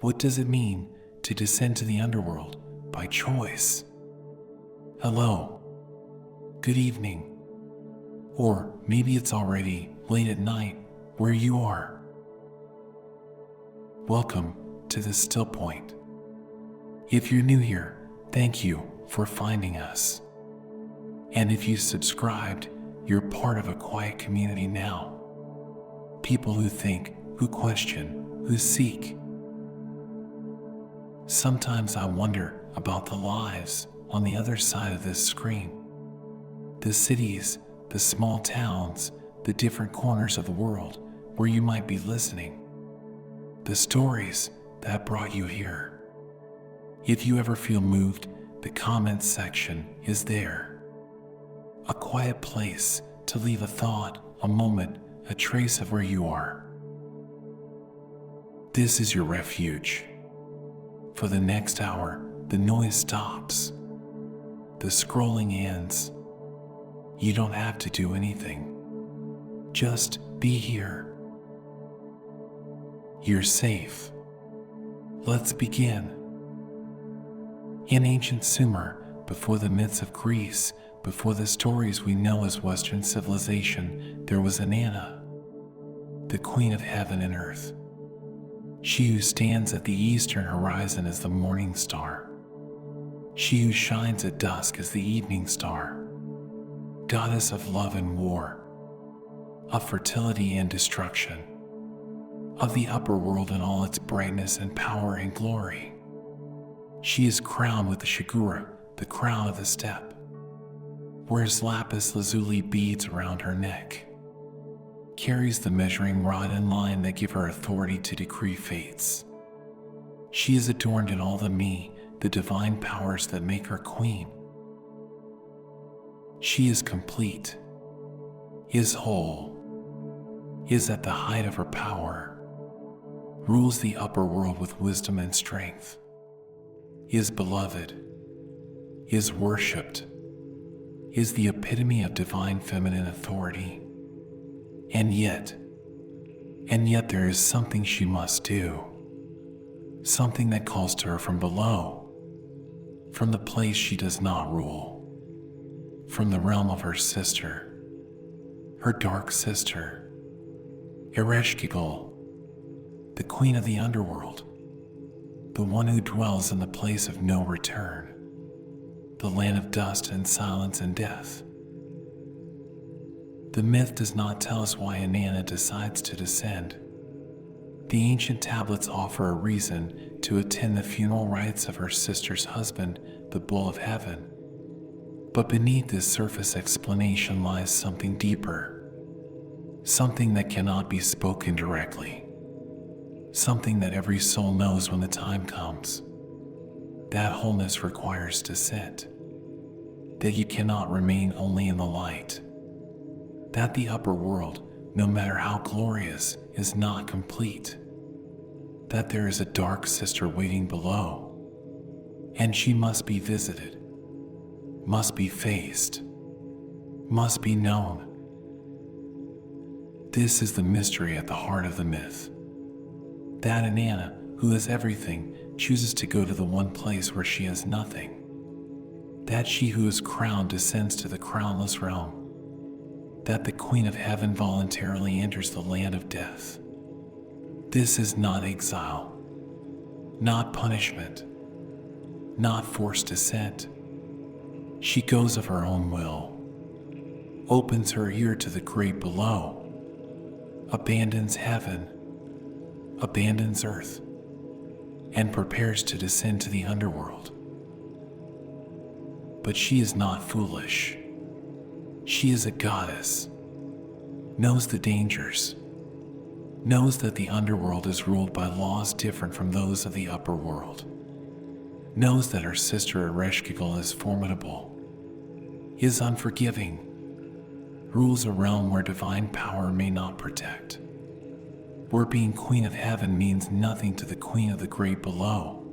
What does it mean to descend to the underworld by choice? Hello, good evening, or maybe it's already late at night where you are. Welcome to the Stillpoint. If you're new here, thank you for finding us. And if you subscribed, you're part of a quiet community now. People who think, who question, who seek. Sometimes I wonder about the lives on the other side of this screen. The cities, the small towns, the different corners of the world where you might be listening. The stories that brought you here. If you ever feel moved, the comments section is there. A quiet place to leave a thought, a moment, a trace of where you are. This is your refuge. For the next hour, the noise stops. The scrolling ends. You don't have to do anything. Just be here. You're safe. Let's begin. In ancient Sumer, before the myths of Greece, before the stories we know as Western civilization, there was Inanna, the Queen of Heaven and Earth. She who stands at the eastern horizon as the morning star. She who shines at dusk as the evening star. Goddess of love and war, of fertility and destruction, of the upper world in all its brightness and power and glory. She is crowned with the shigura, the crown of the steppe, wears lapis lazuli beads around her neck, carries the measuring rod and line that give her authority to decree fates. She is adorned in all the divine powers that make her queen. She is complete, is whole, is at the height of her power, rules the upper world with wisdom and strength, is beloved, is worshipped, is the epitome of divine feminine authority. And yet there is something she must do, something that calls to her from below, from the place she does not rule, from the realm of her sister, her dark sister, Ereshkigal, the queen of the underworld, the one who dwells in the place of no return, the land of dust and silence and death. The myth does not tell us why Inanna decides to descend. The ancient tablets offer a reason to attend the funeral rites of her sister's husband, the bull of heaven. But beneath this surface explanation lies something deeper, something that cannot be spoken directly. Something that every soul knows when the time comes. That wholeness requires descent. That you cannot remain only in the light. That the upper world, no matter how glorious, is not complete. That there is a dark sister waiting below. And she must be visited, must be faced, must be known. This is the mystery at the heart of the myth. That Inanna, who has everything, chooses to go to the one place where she has nothing. That she who is crowned descends to the crownless realm. That the Queen of Heaven voluntarily enters the land of death. This is not exile, not punishment, not forced descent. She goes of her own will, opens her ear to the great below, abandons heaven, abandons earth, and prepares to descend to the underworld. But she is not foolish. She is a goddess, knows the dangers, knows that the underworld is ruled by laws different from those of the upper world, knows that her sister Ereshkigal is formidable, is unforgiving, rules a realm where divine power may not protect, where being Queen of Heaven means nothing to the Queen of the Great Below.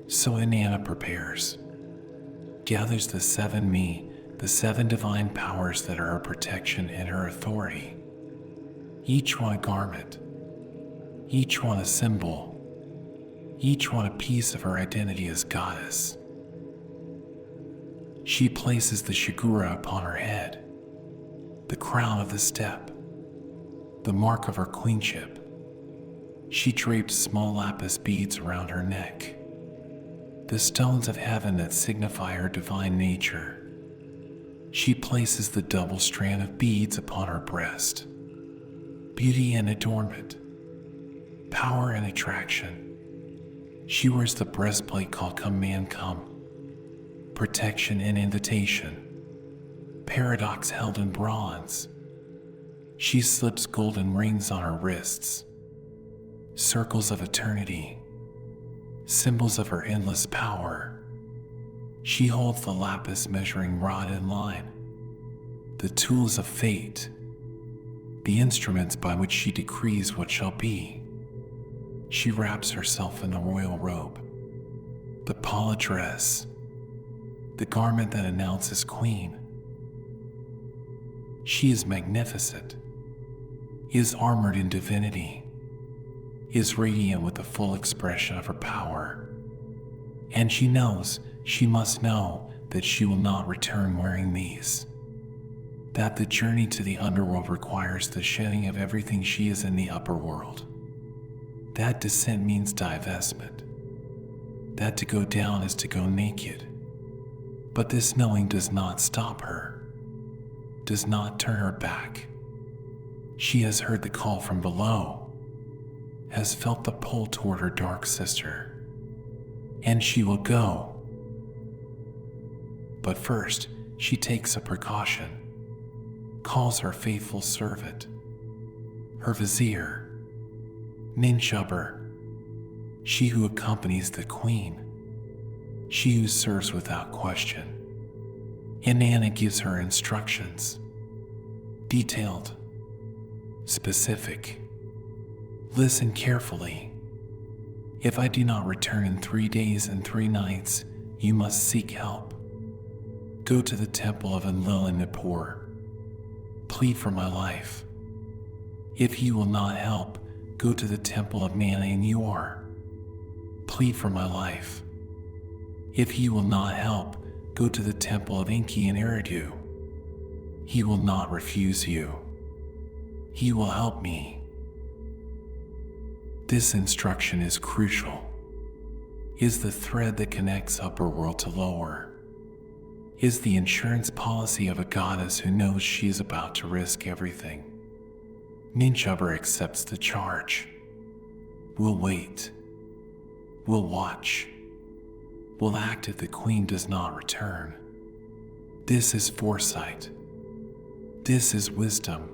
So Inanna prepares, gathers the seven divine powers that are her protection and her authority, each one a garment, each one a symbol, each one a piece of her identity as goddess. She places the shigura upon her head, the crown of the steppe, the mark of her queenship. She draped small lapis beads around her neck, the stones of heaven that signify her divine nature. She places the double strand of beads upon her breast, beauty and adornment, power and attraction. She wears the breastplate called Come Man Come, protection and invitation, paradox held in bronze. She slips golden rings on her wrists, circles of eternity, symbols of her endless power. She holds the lapis measuring rod in line, the tools of fate, the instruments by which she decrees what shall be. She wraps herself in the royal robe, the pala dress, the garment that announces queen. She is magnificent, is armored in divinity, is radiant with the full expression of her power. And she knows, she must know, that she will not return wearing these. That the journey to the underworld requires the shedding of everything she is in the upper world. That descent means divestment. That to go down is to go naked. But this knowing does not stop her, does not turn her back. She has heard the call from below, has felt the pull toward her dark sister, and she will go. But first, she takes a precaution, calls her faithful servant, her vizier, Ninshubber, she who accompanies the queen, she who serves without question. Inanna gives her instructions, detailed, specific. Listen carefully. If I do not return in 3 days and 3 nights, you must seek help. Go to the temple of Enlil in Nippur. Plead for my life. If he will not help, go to the temple of Mana in Yor. Plead for my life. If he will not help, go to the temple of Enki in Eridu. He will not refuse you. He will help me. This instruction is crucial, is the thread that connects upper world to lower, is the insurance policy of a goddess who knows she is about to risk everything. Ninshubber accepts the charge. We'll wait. We'll watch. We'll act if the queen does not return. This is foresight. This is wisdom.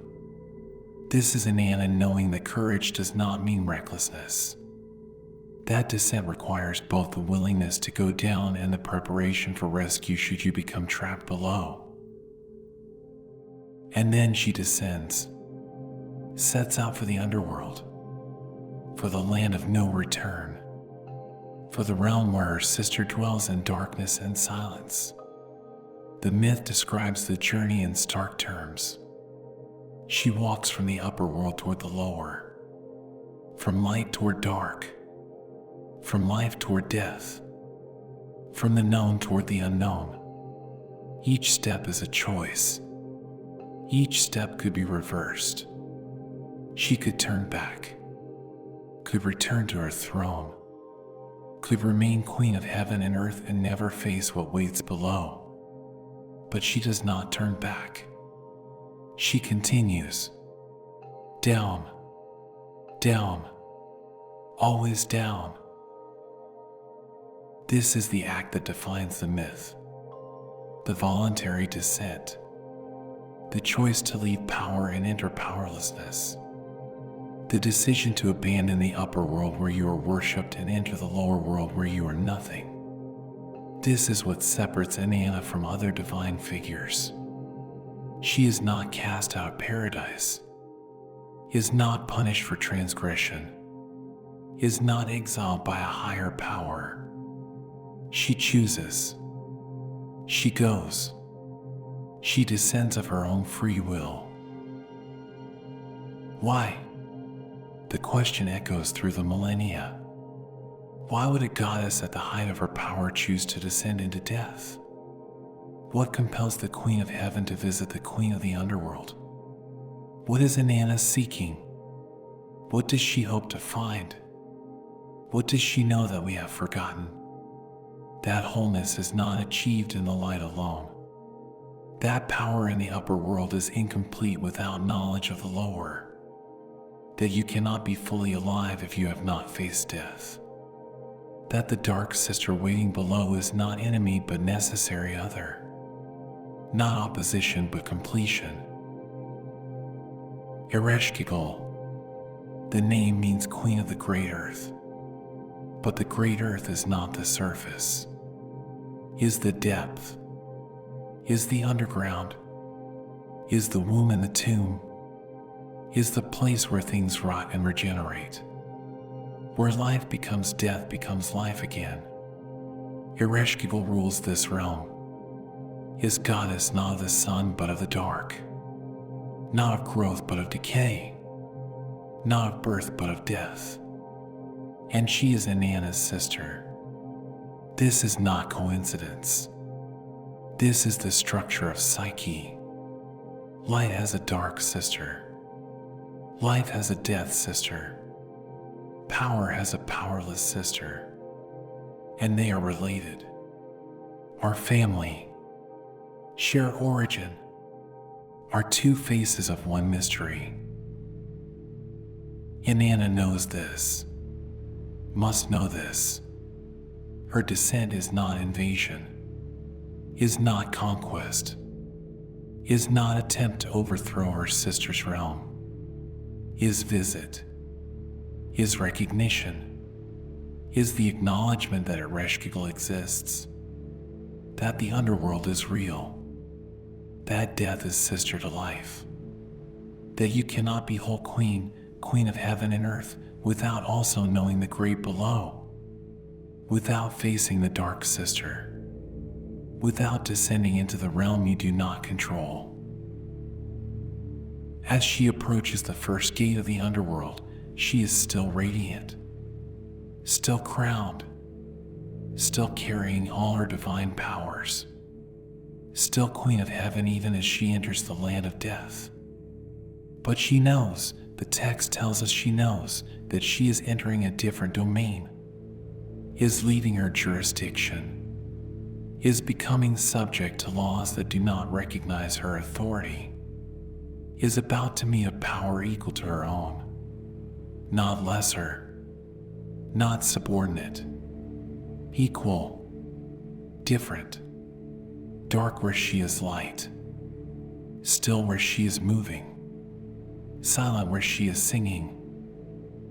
This is Inanna knowing that courage does not mean recklessness. That descent requires both the willingness to go down and the preparation for rescue should you become trapped below. And then she descends, sets out for the underworld, for the land of no return, for the realm where her sister dwells in darkness and silence. The myth describes the journey in stark terms. She walks from the upper world toward the lower, from light toward dark, from life toward death, from the known toward the unknown. Each step is a choice. Each step could be reversed. She could turn back, could return to her throne, could remain Queen of Heaven and Earth and never face what waits below. But she does not turn back. She continues. Down, down, always down. This is the act that defines the myth. The voluntary descent. The choice to leave power and enter powerlessness. The decision to abandon the upper world where you are worshipped and enter the lower world where you are nothing. This is what separates Inanna from other divine figures. She is not cast out of paradise, is not punished for transgression, is not exiled by a higher power. She chooses. She goes. She descends of her own free will. Why? The question echoes through the millennia. Why would a goddess at the height of her power choose to descend into death? What compels the Queen of Heaven to visit the Queen of the Underworld? What is Inanna seeking? What does she hope to find? What does she know that we have forgotten? That wholeness is not achieved in the light alone. That power in the upper world is incomplete without knowledge of the lower. That you cannot be fully alive if you have not faced death. That the dark sister waiting below is not enemy but necessary other. Not opposition but completion. Ereshkigal. The name means Queen of the Great Earth. But the Great Earth is not the surface. Is the depth. Is the underground. Is the womb and the tomb. Is the place where things rot and regenerate. Where life becomes death becomes life again. Ereshkigal rules this realm. Is goddess not of the sun but of the dark. Not of growth but of decay. Not of birth but of death. And she is Inanna's sister. This is not coincidence. This is the structure of psyche. Light has a dark sister. Life has a death sister. Power has a powerless sister. And they are related. Our family, share origin, are two faces of one mystery. Inanna knows this, must know this. Her descent is not invasion, is not conquest, is not attempt to overthrow her sister's realm, is visit, is recognition, is the acknowledgement that Ereshkigal exists, that the underworld is real, that death is sister to life, that you cannot be whole queen, Queen of Heaven and Earth, without also knowing the great below, without facing the dark sister, without descending into the realm you do not control. As she approaches the first gate of the underworld, she is still radiant, still crowned, still carrying all her divine powers, still Queen of Heaven even as she enters the land of death. But she knows, the text tells us she knows, that she is entering a different domain, is leaving her jurisdiction, is becoming subject to laws that do not recognize her authority, is about to meet a power equal to her own, not lesser, not subordinate, equal, different, dark where she is light, still where she is moving, silent where she is singing,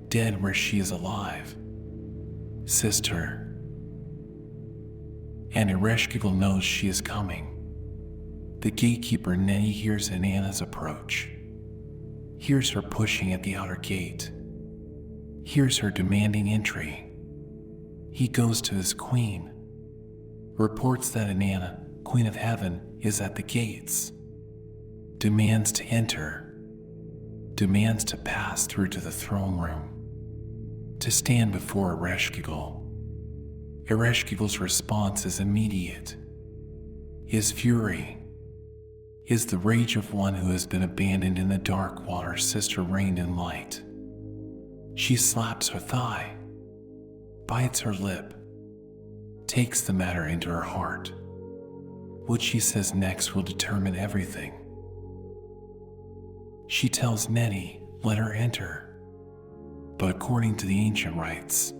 dead where she is alive, sister. And Ereshkigal knows she is coming. The gatekeeper Nenny hears Inanna's approach, hears her pushing at the outer gate, hears her demanding entry. He goes to his queen, reports that Inanna, Queen of Heaven, is at the gates, demands to enter, demands to pass through to the throne room, to stand before Ereshkigal. Ereshkigal's response is immediate. His fury is the rage of one who has been abandoned in the dark while her sister reigned in light. She slaps her thigh, bites her lip, takes the matter into her heart. What she says next will determine everything. She tells Nenny, let her enter. But according to the ancient rites,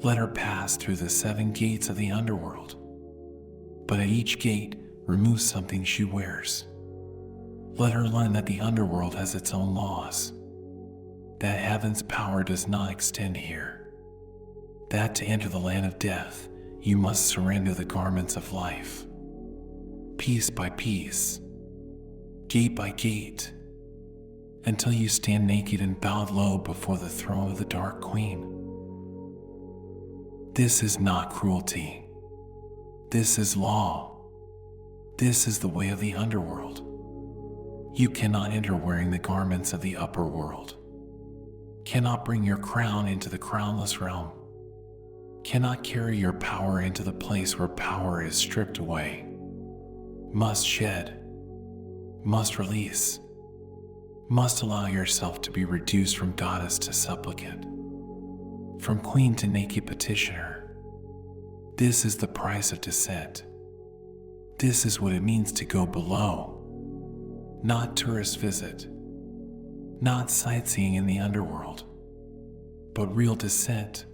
let her pass through the 7 gates of the underworld. But at each gate, remove something she wears. Let her learn that the underworld has its own laws, that heaven's power does not extend here, that to enter the land of death, you must surrender the garments of life, piece by piece, gate by gate, until you stand naked and bowed low before the throne of the Dark Queen. This is not cruelty. This is law. This is the way of the underworld. You cannot enter wearing the garments of the upper world, cannot bring your crown into the crownless realm, cannot carry your power into the place where power is stripped away, must shed, must release, must allow yourself to be reduced from goddess to supplicant, from queen to naked petitioner. This is the price of descent. This is what it means to go below. Not tourist visit, not sightseeing in the underworld, but real descent,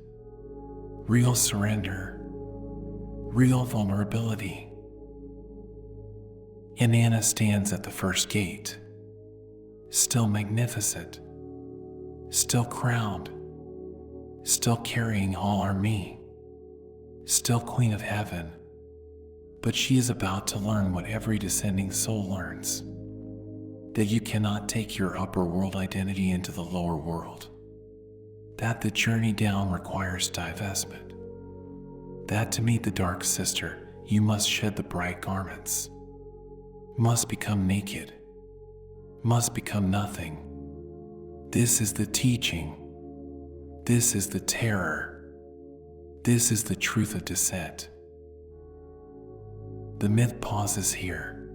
real surrender, real vulnerability. Inanna stands at the first gate, still magnificent, still crowned, still carrying all our me, still Queen of Heaven, but she is about to learn what every descending soul learns, that you cannot take your upper world identity into the lower world, that the journey down requires divestment, that to meet the dark sister, you must shed the bright garments, must become naked, must become nothing. This is the teaching. This is the terror. This is the truth of descent. The myth pauses here,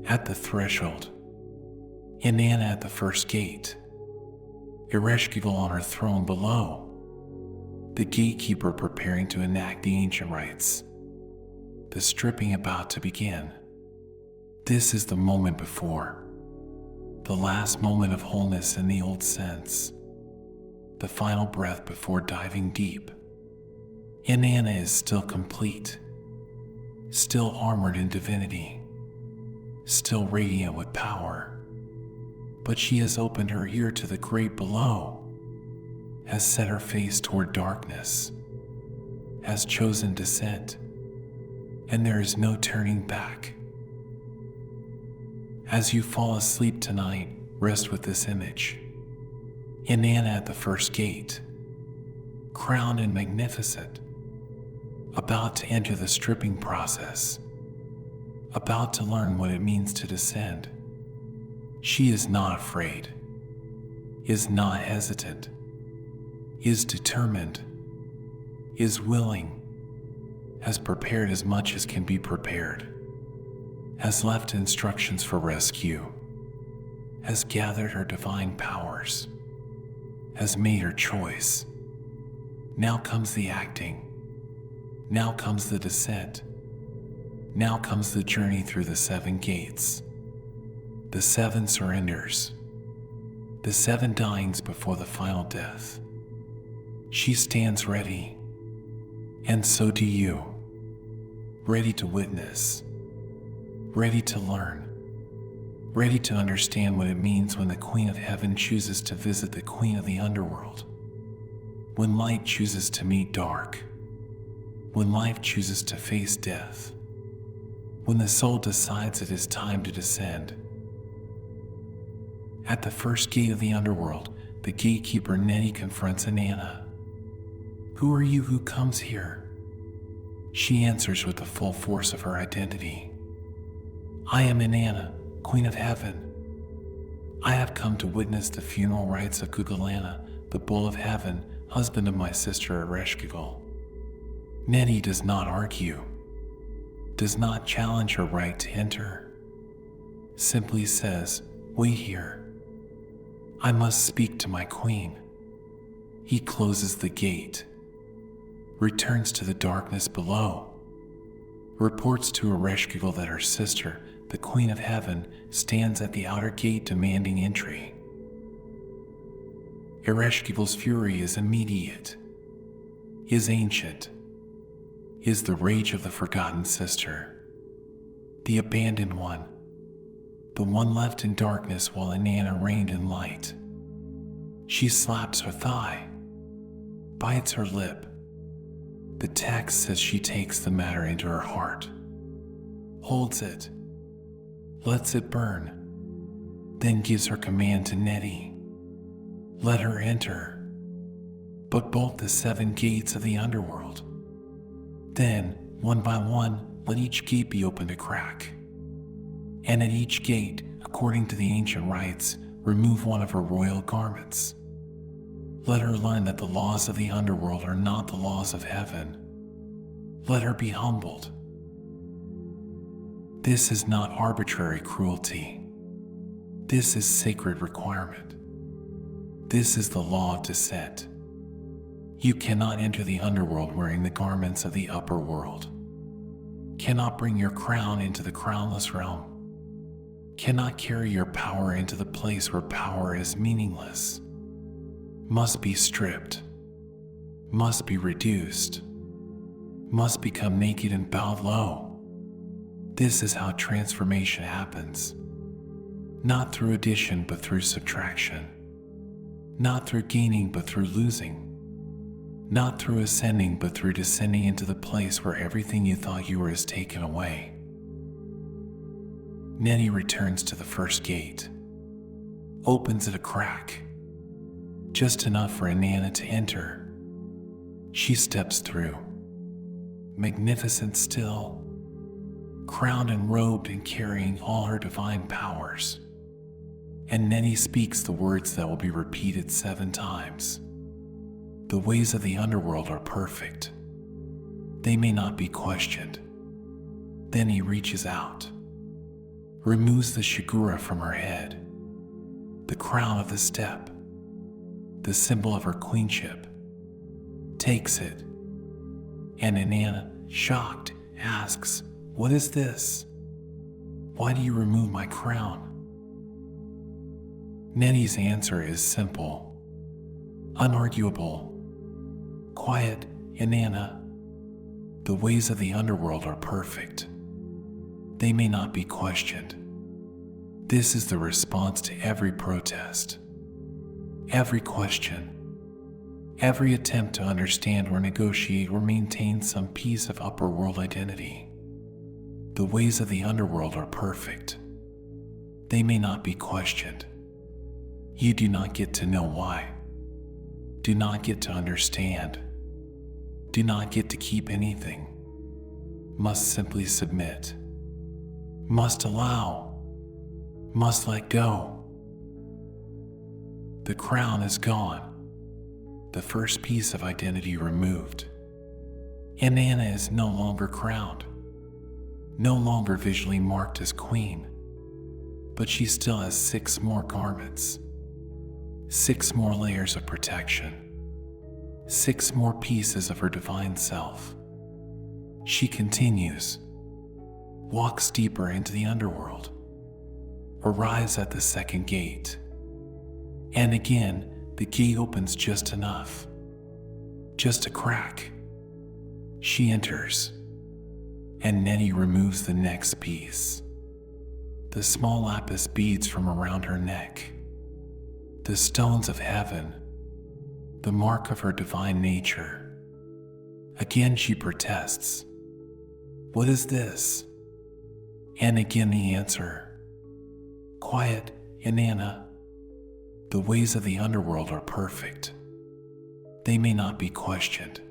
at the threshold. Inanna at the first gate. Ereshkigal on her throne below. The gatekeeper preparing to enact the ancient rites. The stripping about to begin. This is the moment before. The last moment of wholeness in the old sense. The final breath before diving deep. Inanna is still complete. Still armored in divinity. Still radiant with power. But she has opened her ear to the great below, has set her face toward darkness, has chosen descent, and there is no turning back. As you fall asleep tonight, rest with this image. Inanna at the first gate, crowned and magnificent, about to enter the stripping process, about to learn what it means to descend. She is not afraid, is not hesitant, is determined, is willing, has prepared as much as can be prepared, has left instructions for rescue, has gathered her divine powers, has made her choice. Now comes the acting. Now comes the descent. Now comes the journey through the 7 gates. The 7 surrenders. The 7 dyings before the final death. She stands ready. And so do you. Ready to witness. Ready to learn. Ready to understand what it means when the Queen of Heaven chooses to visit the Queen of the Underworld. When light chooses to meet dark. When life chooses to face death. When the soul decides it is time to descend. At the first gate of the underworld, the gatekeeper Nettie confronts Inanna. Who are you who comes here? She answers with the full force of her identity. I am Inanna, Queen of Heaven. I have come to witness the funeral rites of Gugalanna, the Bull of Heaven, husband of my sister Ereshkigal. Nettie does not argue, does not challenge her right to enter, simply says, wait here. I must speak to my queen. He closes the gate, returns to the darkness below, reports to Ereshkigal that her sister, the Queen of Heaven, stands at the outer gate demanding entry. Ereshkigal's fury is immediate, is ancient, is the rage of the forgotten sister, the abandoned one, the one left in darkness while Inanna reigned in light. She slaps her thigh, bites her lip. The text says she takes the matter into her heart, holds it, lets it burn, then gives her command to Nettie. Let her enter, but bolt the 7 gates of the underworld. Then, one by one, let each gate be opened a crack. And at each gate, according to the ancient rites, remove one of her royal garments. Let her learn that the laws of the underworld are not the laws of heaven. Let her be humbled. This is not arbitrary cruelty. This is sacred requirement. This is the law of descent. You cannot enter the underworld wearing the garments of the upper world. Cannot bring your crown into the crownless realm. Cannot carry your power into the place where power is meaningless. Must be stripped. Must be reduced. Must become naked and bowed low. This is how transformation happens. Not through addition but through subtraction. Not through gaining but through losing. Not through ascending but through descending into the place where everything you thought you were is taken away. Nettie returns to the first gate. Opens it a crack. Just enough for Inanna to enter. She steps through. Magnificent still. Crowned and robed and carrying all her divine powers. And Nettie speaks the words that will be repeated 7 times. The ways of the underworld are perfect. They may not be questioned. Then he reaches out, removes the shigura from her head, the crown of the step, the symbol of her queenship, takes it, and Inanna, shocked, asks, "What is this? Why do you remove my crown?" Nettie's answer is simple, unarguable. Quiet, Inanna. The ways of the underworld are perfect. They may not be questioned. This is the response to every protest, every question, every attempt to understand or negotiate or maintain some piece of upper world identity. The ways of the underworld are perfect. They may not be questioned. You do not get to know why. Do not get to understand. Do not get to keep anything. Must simply submit. Must allow. Must let go. The crown is gone. The first piece of identity removed. Inanna is no longer crowned. No longer visually marked as queen. But she still has 6 more garments. 6 more layers of protection. 6 more pieces of her divine self. She continues, walks deeper into the underworld, arrives at the second gate, and again the gate opens just enough, just a crack. She enters, and Nettie removes the next piece, the small lapis beads from around her neck, the stones of heaven, the mark of her divine nature. Again she protests, "What is this?" And again the answer, "Quiet, Inanna. The ways of the underworld are perfect. They may not be questioned."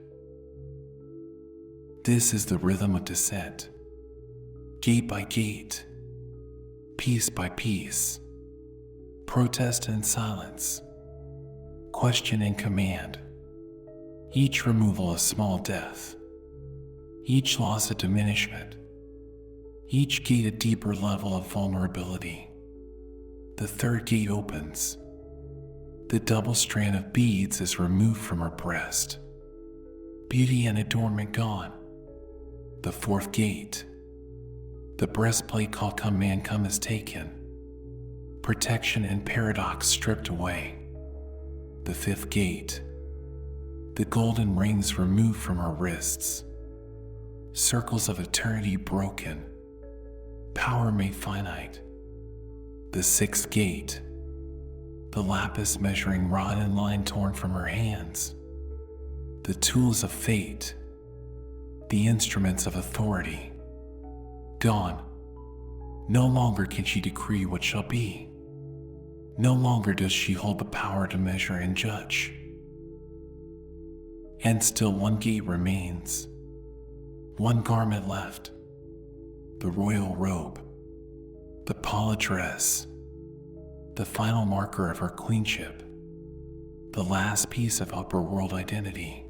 This is the rhythm of descent, gate by gate, piece by piece, protest and silence, question and command. Each removal a small death, each loss a diminishment, each gate a deeper level of vulnerability. The third gate opens. The double strand of beads is removed from her breast. Beauty and adornment gone. The fourth gate. The breastplate called Come Man Come is taken. Protection and paradox stripped away. The fifth gate. The golden rings removed from her wrists. Circles of eternity broken. Power made finite. The sixth gate. The lapis measuring rod and line torn from her hands. The tools of fate. The instruments of authority. Gone. No longer can she decree what shall be. No longer does she hold the power to measure and judge. And still one gate remains. One garment left. The royal robe. The pala dress. The final marker of her queenship. the last piece of upper world identity.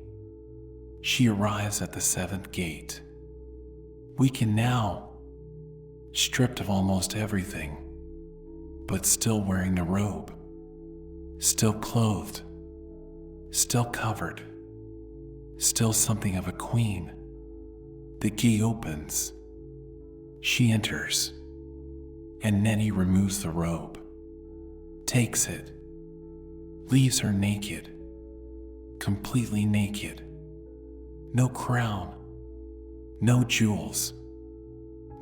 She arrives at the seventh gate. We can now, stripped of almost everything, but still wearing the robe, still clothed, still covered, still something of a queen. The gate opens. She enters, and Nettie removes the robe, takes it, leaves her naked, completely naked. No crown, no jewels,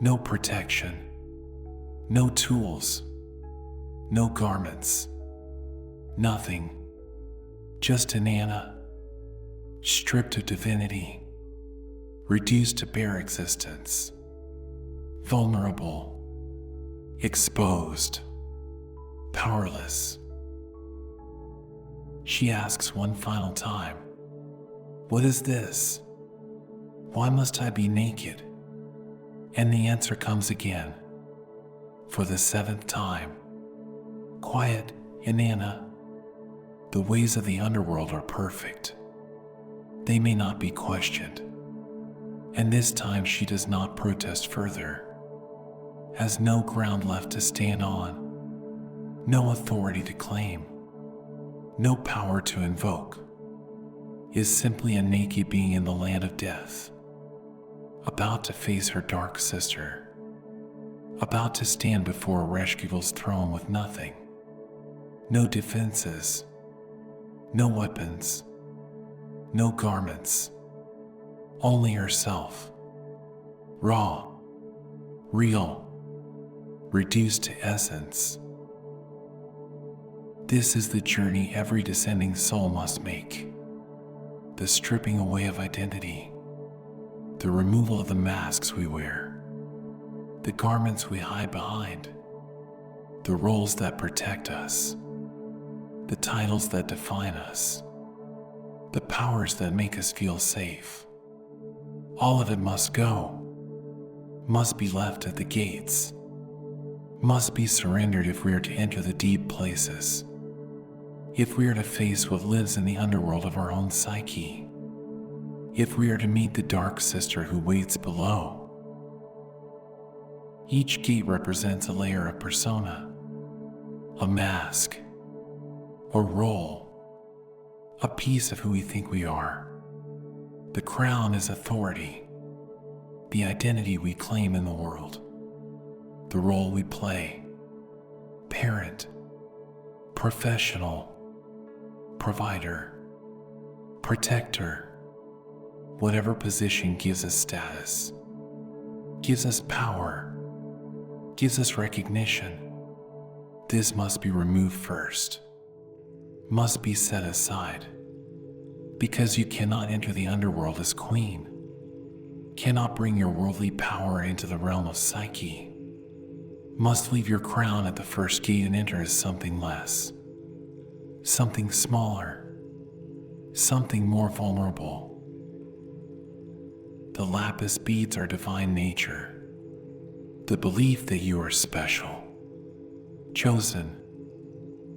no protection, no tools, no garments, nothing. Just Inanna, stripped of divinity, reduced to bare existence, vulnerable, exposed, powerless. She asks one final time, "What is this? Why must I be naked?" And the answer comes again, for the seventh time. Quiet, Inanna. The ways of the underworld are perfect. They may not be questioned. And this time she does not protest further, has no ground left to stand on, no authority to claim, no power to invoke, is simply a naked being in the land of death, about to face her dark sister, about to stand before Ereshkigal's throne with nothing, no defenses, no weapons, no garments, only herself, raw, real, reduced to essence. This is the journey every descending soul must make. The stripping away of identity, the removal of the masks we wear, the garments we hide behind, the roles that protect us, the titles that define us, the powers that make us feel safe. All of it must go, must be left at the gates, must be surrendered if we are to enter the deep places, if we are to face what lives in the underworld of our own psyche, if we are to meet the dark sister who waits below. Each gate represents a layer of persona, a mask, a role, a piece of who we think we are. The crown is authority, the identity we claim in the world, the role we play, parent, professional, provider, protector. Whatever position gives us status, gives us power, gives us recognition. This must be removed first, must be set aside, because you cannot enter the underworld as queen, cannot bring your worldly power into the realm of psyche, must leave your crown at the first gate and enter as something less, something smaller, something more vulnerable. The lapis beads are divine nature, the belief that you are special, chosen,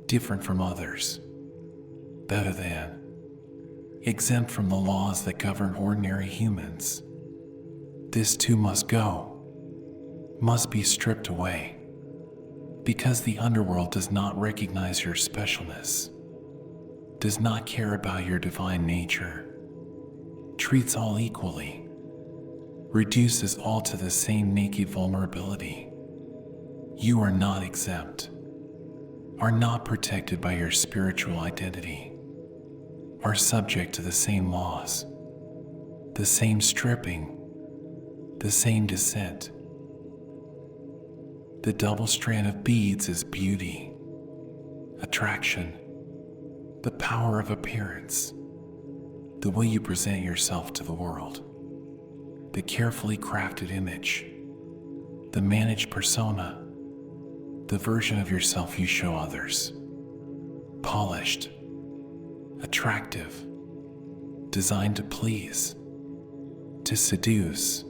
different from others, better than, exempt from the laws that govern ordinary humans. This too must go, must be stripped away, because the underworld does not recognize your specialness, does not care about your divine nature, treats all equally, reduces all to the same naked vulnerability. You are not exempt, are not protected by your spiritual identity, are subject to the same laws, the same stripping, the same descent. The double strand of beads is beauty, attraction, the power of appearance, the way you present yourself to the world, the carefully crafted image, the managed persona, the version of yourself you show others, polished, attractive, designed to please, to seduce,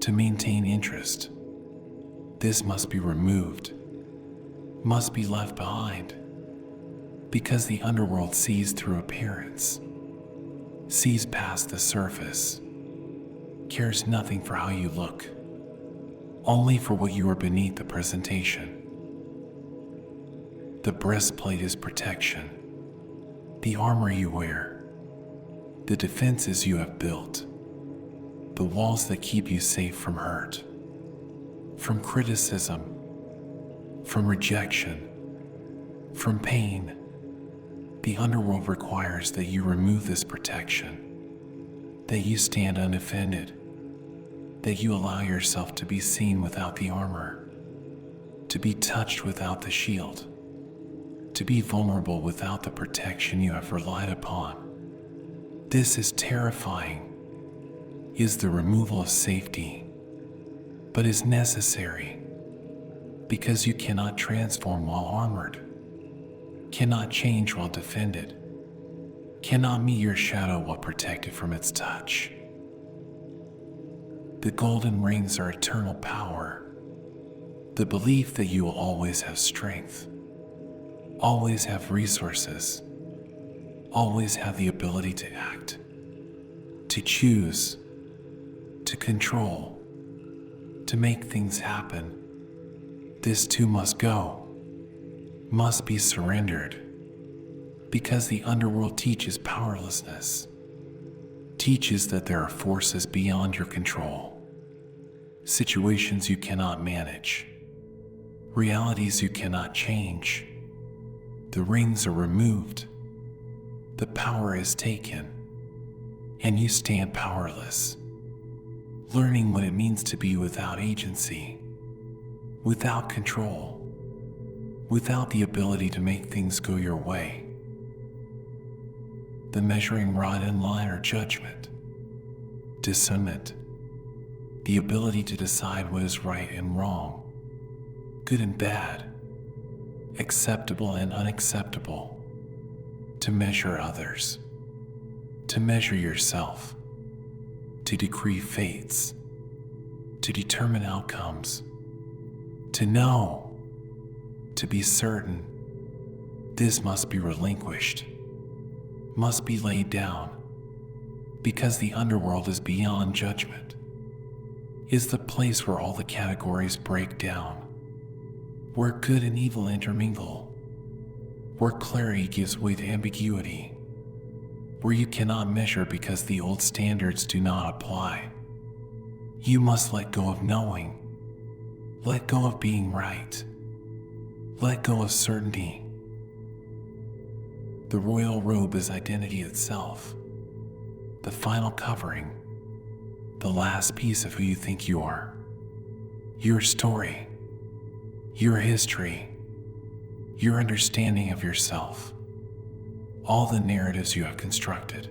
to maintain interest. This must be removed, must be left behind. Because the underworld sees through appearance, sees past the surface, cares nothing for how you look, only for what you are beneath the presentation. The breastplate is protection, the armor you wear, the defenses you have built, the walls that keep you safe from hurt, from criticism, from rejection, from pain. The underworld requires that you remove this protection, that you stand unoffended, that you allow yourself to be seen without the armor, to be touched without the shield, to be vulnerable without the protection you have relied upon. This is terrifying, is the removal of safety, but is necessary because you cannot transform while armored, cannot change while defended, cannot meet your shadow while protected from its touch. The golden rings are eternal power, the belief that you will always have strength, always have resources, always have the ability to act, to choose, to control, to make things happen. This too must go, must be surrendered, because the underworld teaches powerlessness, teaches that there are forces beyond your control, situations you cannot manage, realities you cannot change. The rings are removed, the power is taken, and you stand powerless, learning what it means to be without agency, without control, without the ability to make things go your way. The measuring rod and line are judgment, discernment, the ability to decide what is right and wrong, good and bad, acceptable and unacceptable, to measure others, to measure yourself, to decree fates, to determine outcomes, to know, to be certain. This must be relinquished, must be laid down, because the underworld is beyond judgment, is the place where all the categories break down, where good and evil intermingle, where clarity gives way to ambiguity, where you cannot measure because the old standards do not apply. You must let go of knowing, let go of being right, let go of certainty. The royal robe is identity itself, the final covering, the last piece of who you think you are, your story, your history, your understanding of yourself, all the narratives you have constructed,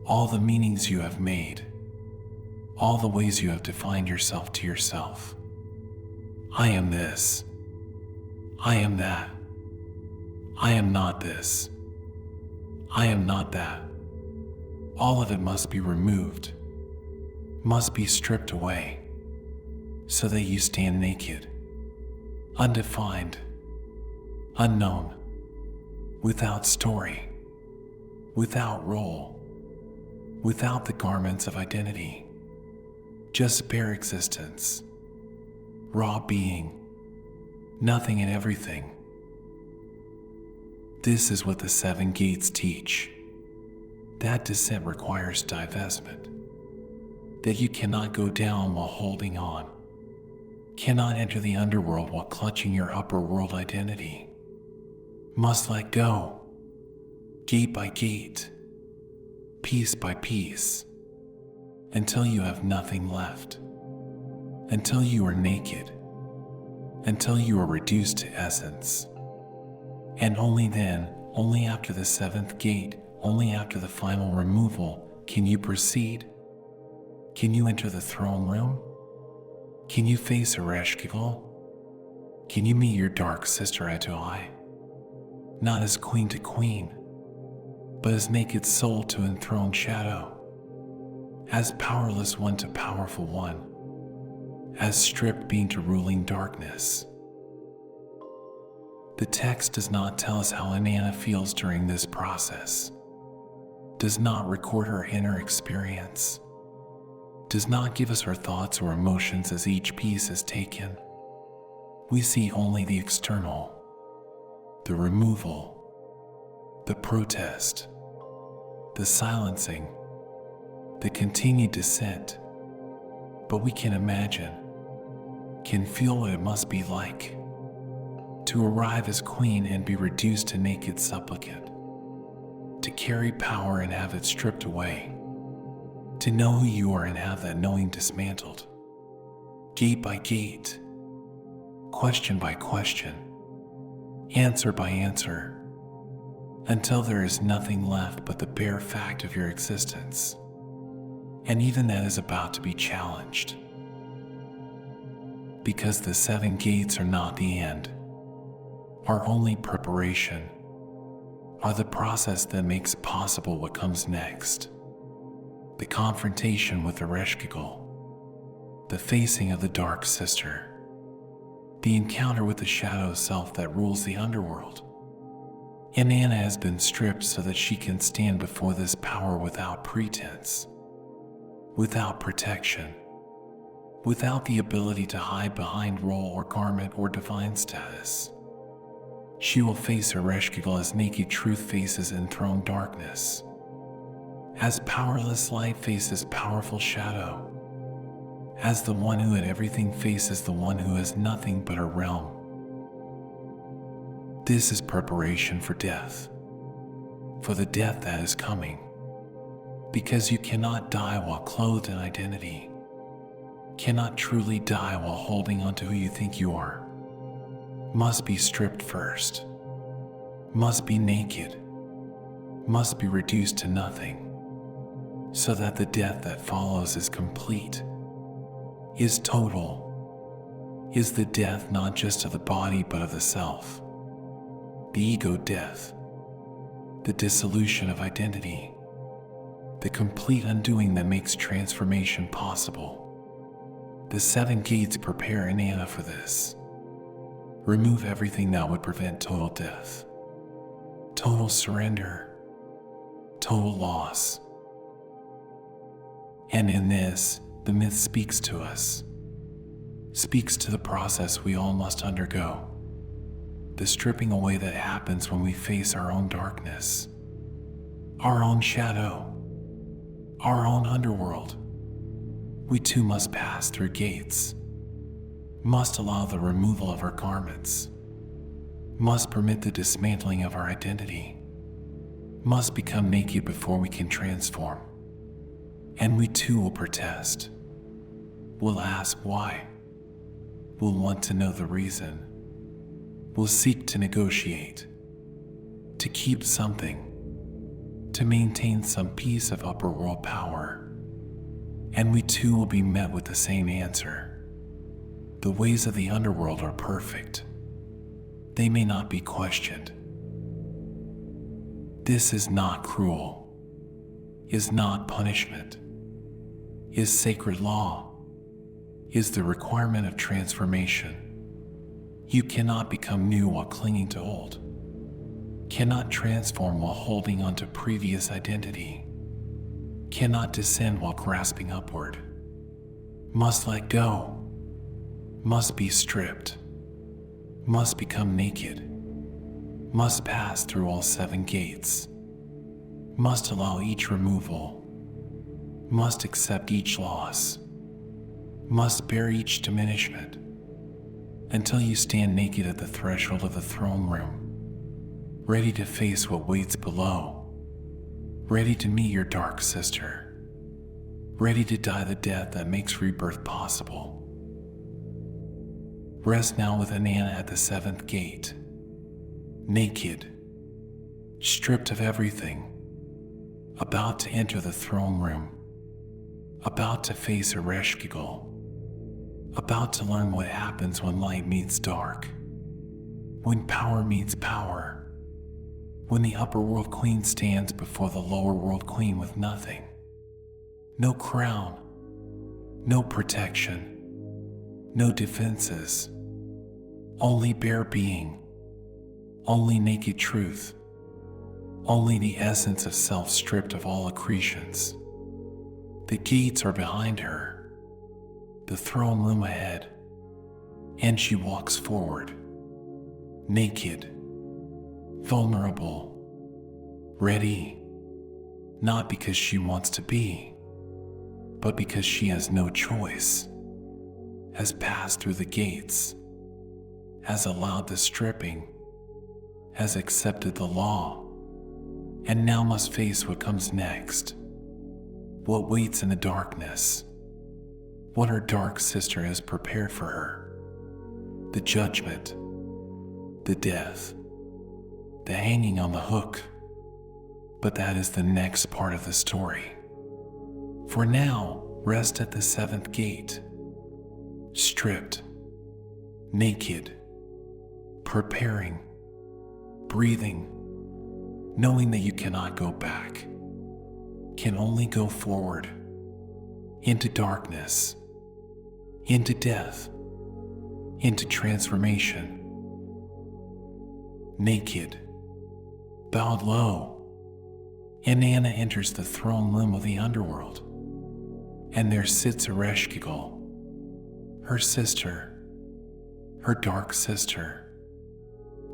all the meanings you have made, all the ways you have defined yourself to yourself. I am this. I am that. I am not this. I am not that. All of it must be removed, must be stripped away, so that you stand naked, undefined, unknown, without story, without role, without the garments of identity, just bare existence, raw being, nothing and everything. This is what the 7 gates teach. That descent requires divestment, that you cannot go down while holding on, cannot enter the underworld while clutching your upper world identity, must let go, gate by gate, piece by piece, until you have nothing left, until you are naked, until you are reduced to essence. And only then, only after the 7th gate, only after the final removal, can you proceed. Can you enter the throne room? Can you face Ereshkigal? Can you meet your dark sister eye to eye? Not as queen to queen, but as naked soul to enthroned shadow, as powerless one to powerful one, as stripped being to ruling darkness. The text does not tell us how Inanna feels during this process, does not record her inner experience, does not give us her thoughts or emotions as each piece is taken. We see only the external, the removal, the protest, the silencing, the continued descent. But we can imagine, can feel what it must be like to arrive as queen and be reduced to naked supplicant, to carry power and have it stripped away, to know who you are and have that knowing dismantled, gate by gate, question by question, answer by answer, until there is nothing left but the bare fact of your existence. And even that is about to be challenged. Because the 7 gates are not the end, are only preparation, are the process that makes possible what comes next. The confrontation with Ereshkigal, the facing of the dark sister, the encounter with the shadow self that rules the underworld. Inanna has been stripped so that she can stand before this power without pretense, without protection, without the ability to hide behind role or garment or divine status. She will face Ereshkigal as naked truth faces enthroned darkness, as powerless light faces powerful shadow, as the one who had everything faces the one who has nothing but her realm. This is preparation for death, for the death that is coming, because you cannot die while clothed in identity, cannot truly die while holding on to who you think you are. Must be stripped first, must be naked, must be reduced to nothing, so that the death that follows is complete, is total, is the death not just of the body but of the self, the ego death, the dissolution of identity, the complete undoing that makes transformation possible. The 7 gates prepare Inanna for this. Remove everything that would prevent total death, total surrender, total loss. And in this, the myth speaks to us, speaks to the process we all must undergo, the stripping away that happens when we face our own darkness, our own shadow, our own underworld. We too must pass through gates, must allow the removal of our garments, must permit the dismantling of our identity, must become naked before we can transform. And we too will protest, will ask why, will want to know the reason, will seek to negotiate, to keep something, to maintain some piece of upper world power. And we too will be met with the same answer. The ways of the underworld are perfect. They may not be questioned. This is not cruel, is not punishment, is sacred law, is the requirement of transformation. You cannot become new while clinging to old, cannot transform while holding on to previous identity, cannot descend while grasping upward, must let go, must be stripped, must become naked, must pass through all 7 gates, must allow each removal, must accept each loss, must bear each diminishment, until you stand naked at the threshold of the throne room, ready to face what waits below, ready to meet your dark sister, ready to die the death that makes rebirth possible. Rest now with Inanna at the 7th gate, naked, stripped of everything, about to enter the throne room, about to face Ereshkigal, about to learn what happens when light meets dark, when power meets power, when the upper world queen stands before the lower world queen with nothing, no crown, no protection, no defenses, only bare being, only naked truth, only the essence of self stripped of all accretions. The gates are behind her, the throne room ahead, and she walks forward, naked, vulnerable, ready, not because she wants to be, but because she has no choice, has passed through the gates, has allowed the stripping, has accepted the law, and now must face what comes next, what waits in the darkness, what her dark sister has prepared for her, the judgment, the death, the hanging on the hook. But that is the next part of the story. For now, rest at the seventh gate, stripped, naked, preparing, breathing, knowing that you cannot go back, can only go forward, into darkness, into death, into transformation. Naked, bowed low, Inanna enters the throne room of the underworld, and there sits Ereshkigal, her sister, her dark sister,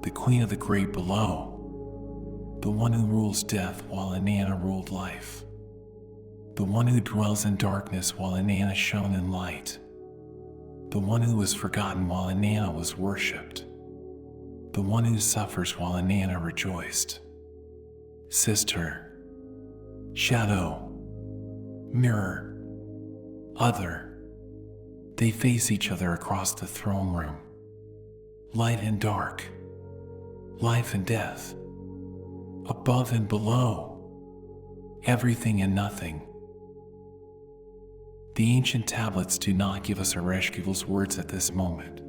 the queen of the great below, the one who rules death while Inanna ruled life, the one who dwells in darkness while Inanna shone in light, the one who was forgotten while Inanna was worshipped, the one who suffers while Inanna rejoiced. Sister, shadow, mirror, other, they face each other across the throne room. Light and dark, life and death, above and below, everything and nothing. The ancient tablets do not give us Ereshkigal's words at this moment,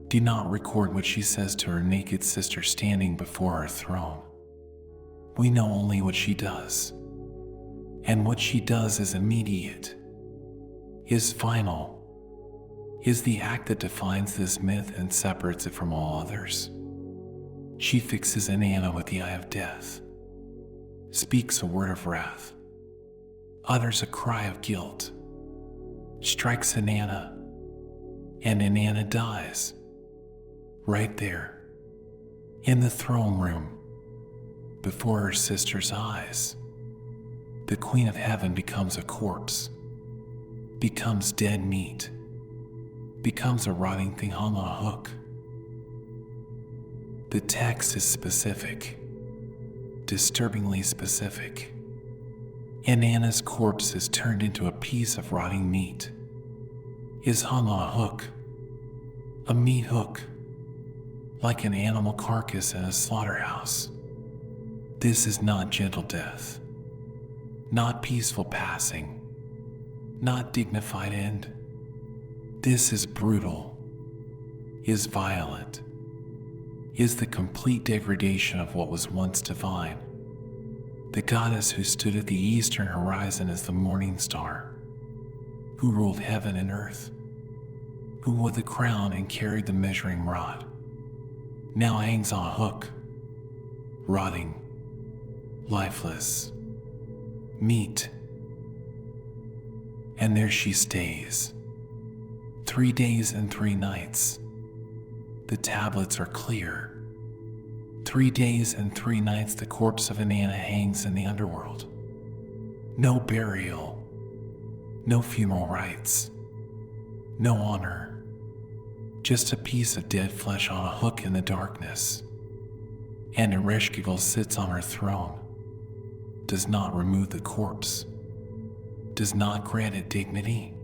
do not record what she says to her naked sister standing before her throne. We know only what she does, and what she does is immediate, is final, is the act that defines this myth and separates it from all others. She fixes Inanna with the eye of death, speaks a word of wrath, utters a cry of guilt, strikes Inanna, and Inanna dies. Right there, in the throne room, before her sister's eyes. The Queen of Heaven becomes a corpse, becomes dead meat, becomes a rotting thing hung on a hook. The text is specific, disturbingly specific. Inanna's corpse is turned into a piece of rotting meat, is hung on a hook, a meat hook, like an animal carcass in a slaughterhouse. This is not gentle death, not peaceful passing, not dignified end. This is brutal, is violent, is the complete degradation of what was once divine. The goddess who stood at the eastern horizon as the morning star, who ruled heaven and earth, who wore the crown and carried the measuring rod, now hangs on a hook, rotting, lifeless, meat. And there she stays, 3 days and 3 nights. The tablets are clear. 3 days and 3 nights the corpse of Inanna hangs in the underworld. No burial, no funeral rites, no honor. Just a piece of dead flesh on a hook in the darkness. And Ereshkigal sits on her throne, does not remove the corpse, does not grant it dignity,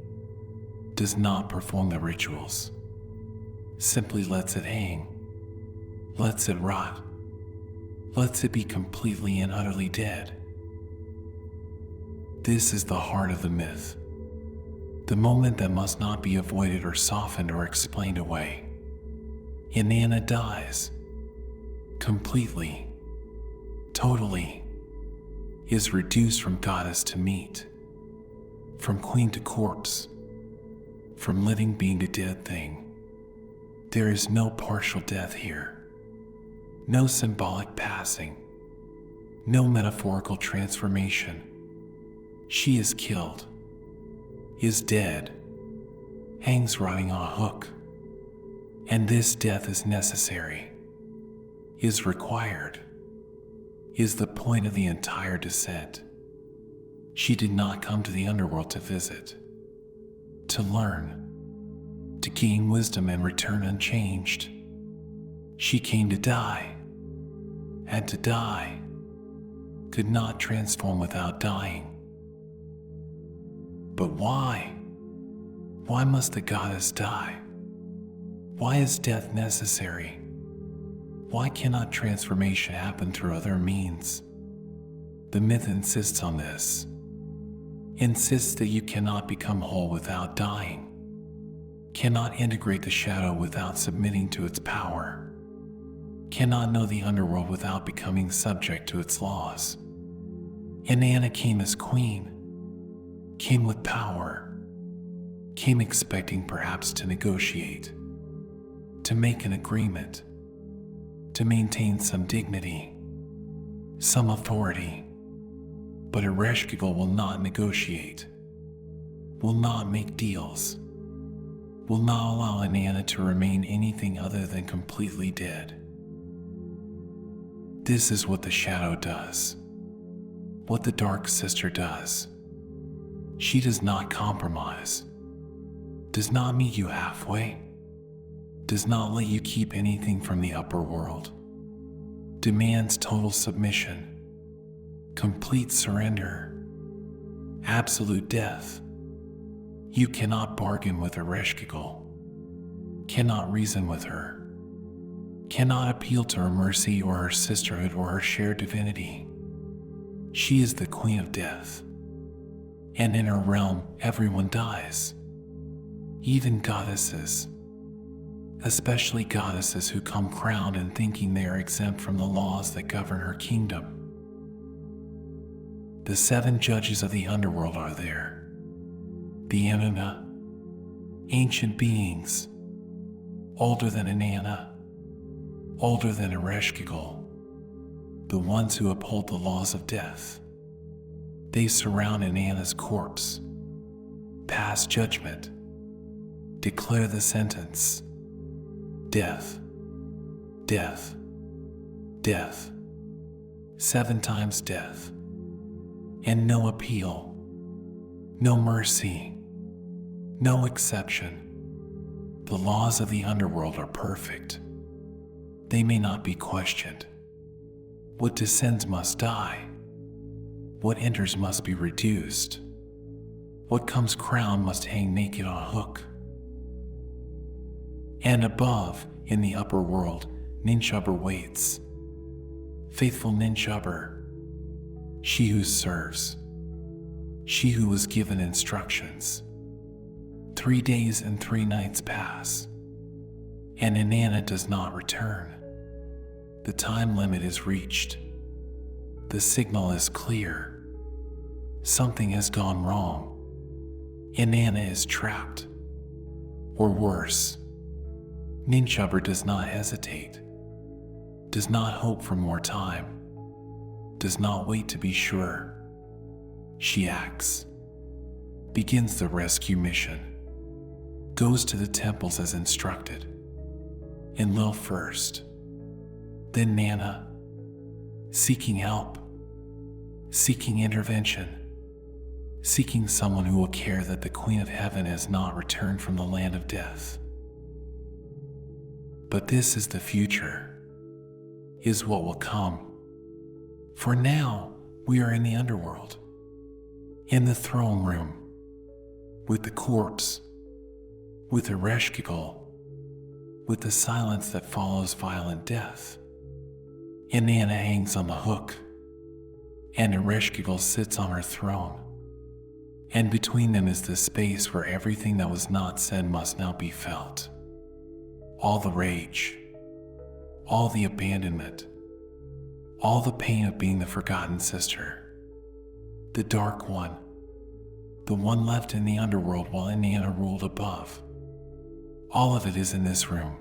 does not perform the rituals, simply lets it hang, lets it rot, lets it be completely and utterly dead. This is the heart of the myth. The moment that must not be avoided or softened or explained away. Inanna dies, completely, totally, is reduced from goddess to meat, from queen to corpse, from living being to dead thing. There is no partial death here. No symbolic passing, no metaphorical transformation. She is killed, is dead, hangs rotting on a hook. And this death is necessary, is required, is the point of the entire descent. She did not come to the underworld to visit, to learn, to gain wisdom and return unchanged. She came to die, had to die, could not transform without dying. But why? Why must the goddess die? Why is death necessary? Why cannot transformation happen through other means? The myth insists on this. Insists that you cannot become whole without dying, cannot integrate the shadow without submitting to its power, cannot know the underworld without becoming subject to its laws. Inanna came as queen, came with power, came expecting perhaps to negotiate, to make an agreement, to maintain some dignity, some authority. But Ereshkigal will not negotiate, will not make deals, will not allow Inanna to remain anything other than completely dead. This is what the shadow does, what the dark sister does. She does not compromise, does not meet you halfway, does not let you keep anything from the upper world, demands total submission, complete surrender, absolute death. You cannot bargain with Ereshkigal, cannot reason with her, cannot appeal to her mercy or her sisterhood or her shared divinity. She is the queen of death, and in her realm everyone dies, even goddesses, especially goddesses who come crowned and thinking they are exempt from the laws that govern her kingdom. The 7 judges of the underworld are there. The Inanna, ancient beings, older than Inanna, older than Ereshkigal, the ones who uphold the laws of death. They surround Inanna's corpse, pass judgment, declare the sentence: death, death, death, 7 times death. And no appeal, no mercy, no exception. The laws of the underworld are perfect. They may not be questioned. What descends must die. What enters must be reduced. What comes crowned must hang naked on a hook. And above, in the upper world, Ninshubber waits. Faithful Ninshubber, she who serves, she who was given instructions. 3 days and 3 nights pass, and Inanna does not return. The time limit is reached. The signal is clear. Something has gone wrong. Inanna is trapped. Or worse, Ninshubber does not hesitate, does not hope for more time, does not wait to be sure. She acts, begins the rescue mission, goes to the temples as instructed. Enlil first, then Nana, seeking help, seeking intervention, seeking someone who will care that the Queen of Heaven has not returned from the land of death. But this is the future, is what will come. For now, we are in the underworld, in the throne room, with the corpse, with Ereshkigal, with the silence that follows violent death. Inanna hangs on the hook, and Ereshkigal sits on her throne, and between them is the space where everything that was not said must now be felt. All the rage, all the abandonment, all the pain of being the forgotten sister, the dark one, the one left in the underworld while Inanna ruled above. All of it is in this room,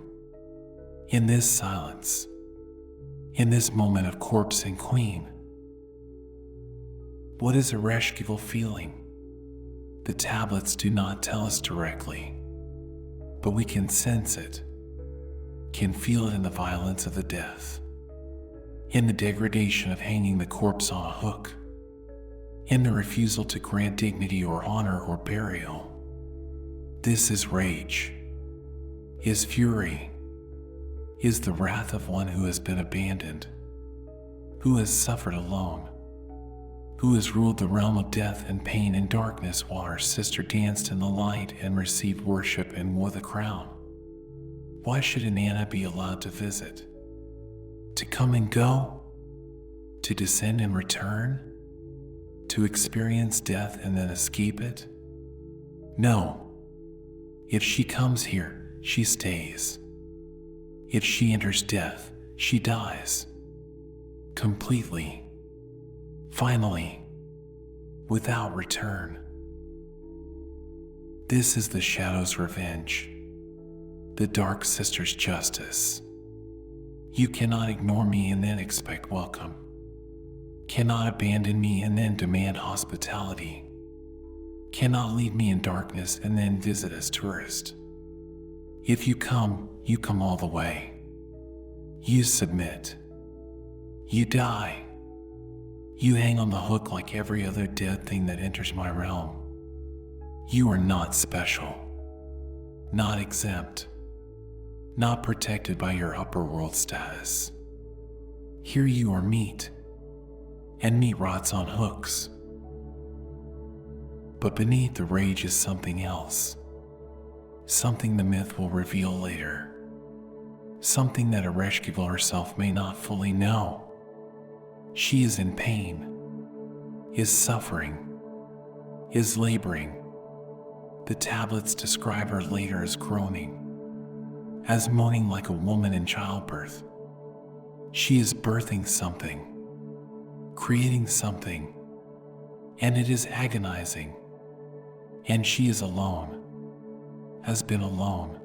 in this silence, In this moment of corpse and queen, what is Ereshkigal feeling? The tablets do not tell us directly, but we can sense it, can feel it in the violence of the death, in the degradation of hanging the corpse on a hook, in the refusal to grant dignity or honor or burial. This is rage, is fury, is the wrath of one who has been abandoned, who has suffered alone, who has ruled the realm of death and pain and darkness while her sister danced in the light and received worship and wore the crown. Why should Inanna be allowed to visit? To come and go? To descend and return? To experience death and then escape it? No. If she comes here, she stays. If she enters death, she dies. Completely. Finally, without return. This is the Shadow's revenge, the Dark Sister's justice. You cannot ignore me and then expect welcome, cannot abandon me and then demand hospitality, cannot leave me in darkness and then visit as tourist. If you come all the way. You submit. You die. You hang on the hook like every other dead thing that enters my realm. You are not special, not exempt, not protected by your upper world status. Here you are meat, and meat rots on hooks. But beneath the rage is something else, something the myth will reveal later, something that Ereshkigal herself may not fully know. She is in pain, is suffering, is laboring. The tablets describe her later as groaning, as moaning like a woman in childbirth. She is birthing something, creating something, and it is agonizing. And she is alone, has been alone,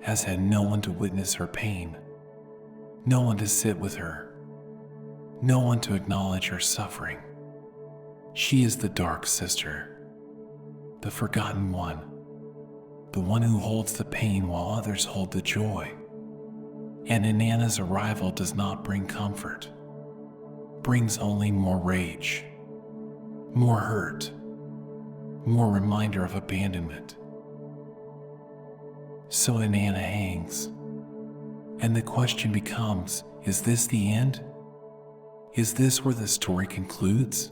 has had no one to witness her pain, no one to sit with her, no one to acknowledge her suffering. She is the Dark Sister, the forgotten one, the one who holds the pain while others hold the joy. And Inanna's arrival does not bring comfort, brings only more rage, more hurt, more reminder of abandonment. So Inanna hangs, and the question becomes, is this the end? Is this where the story concludes?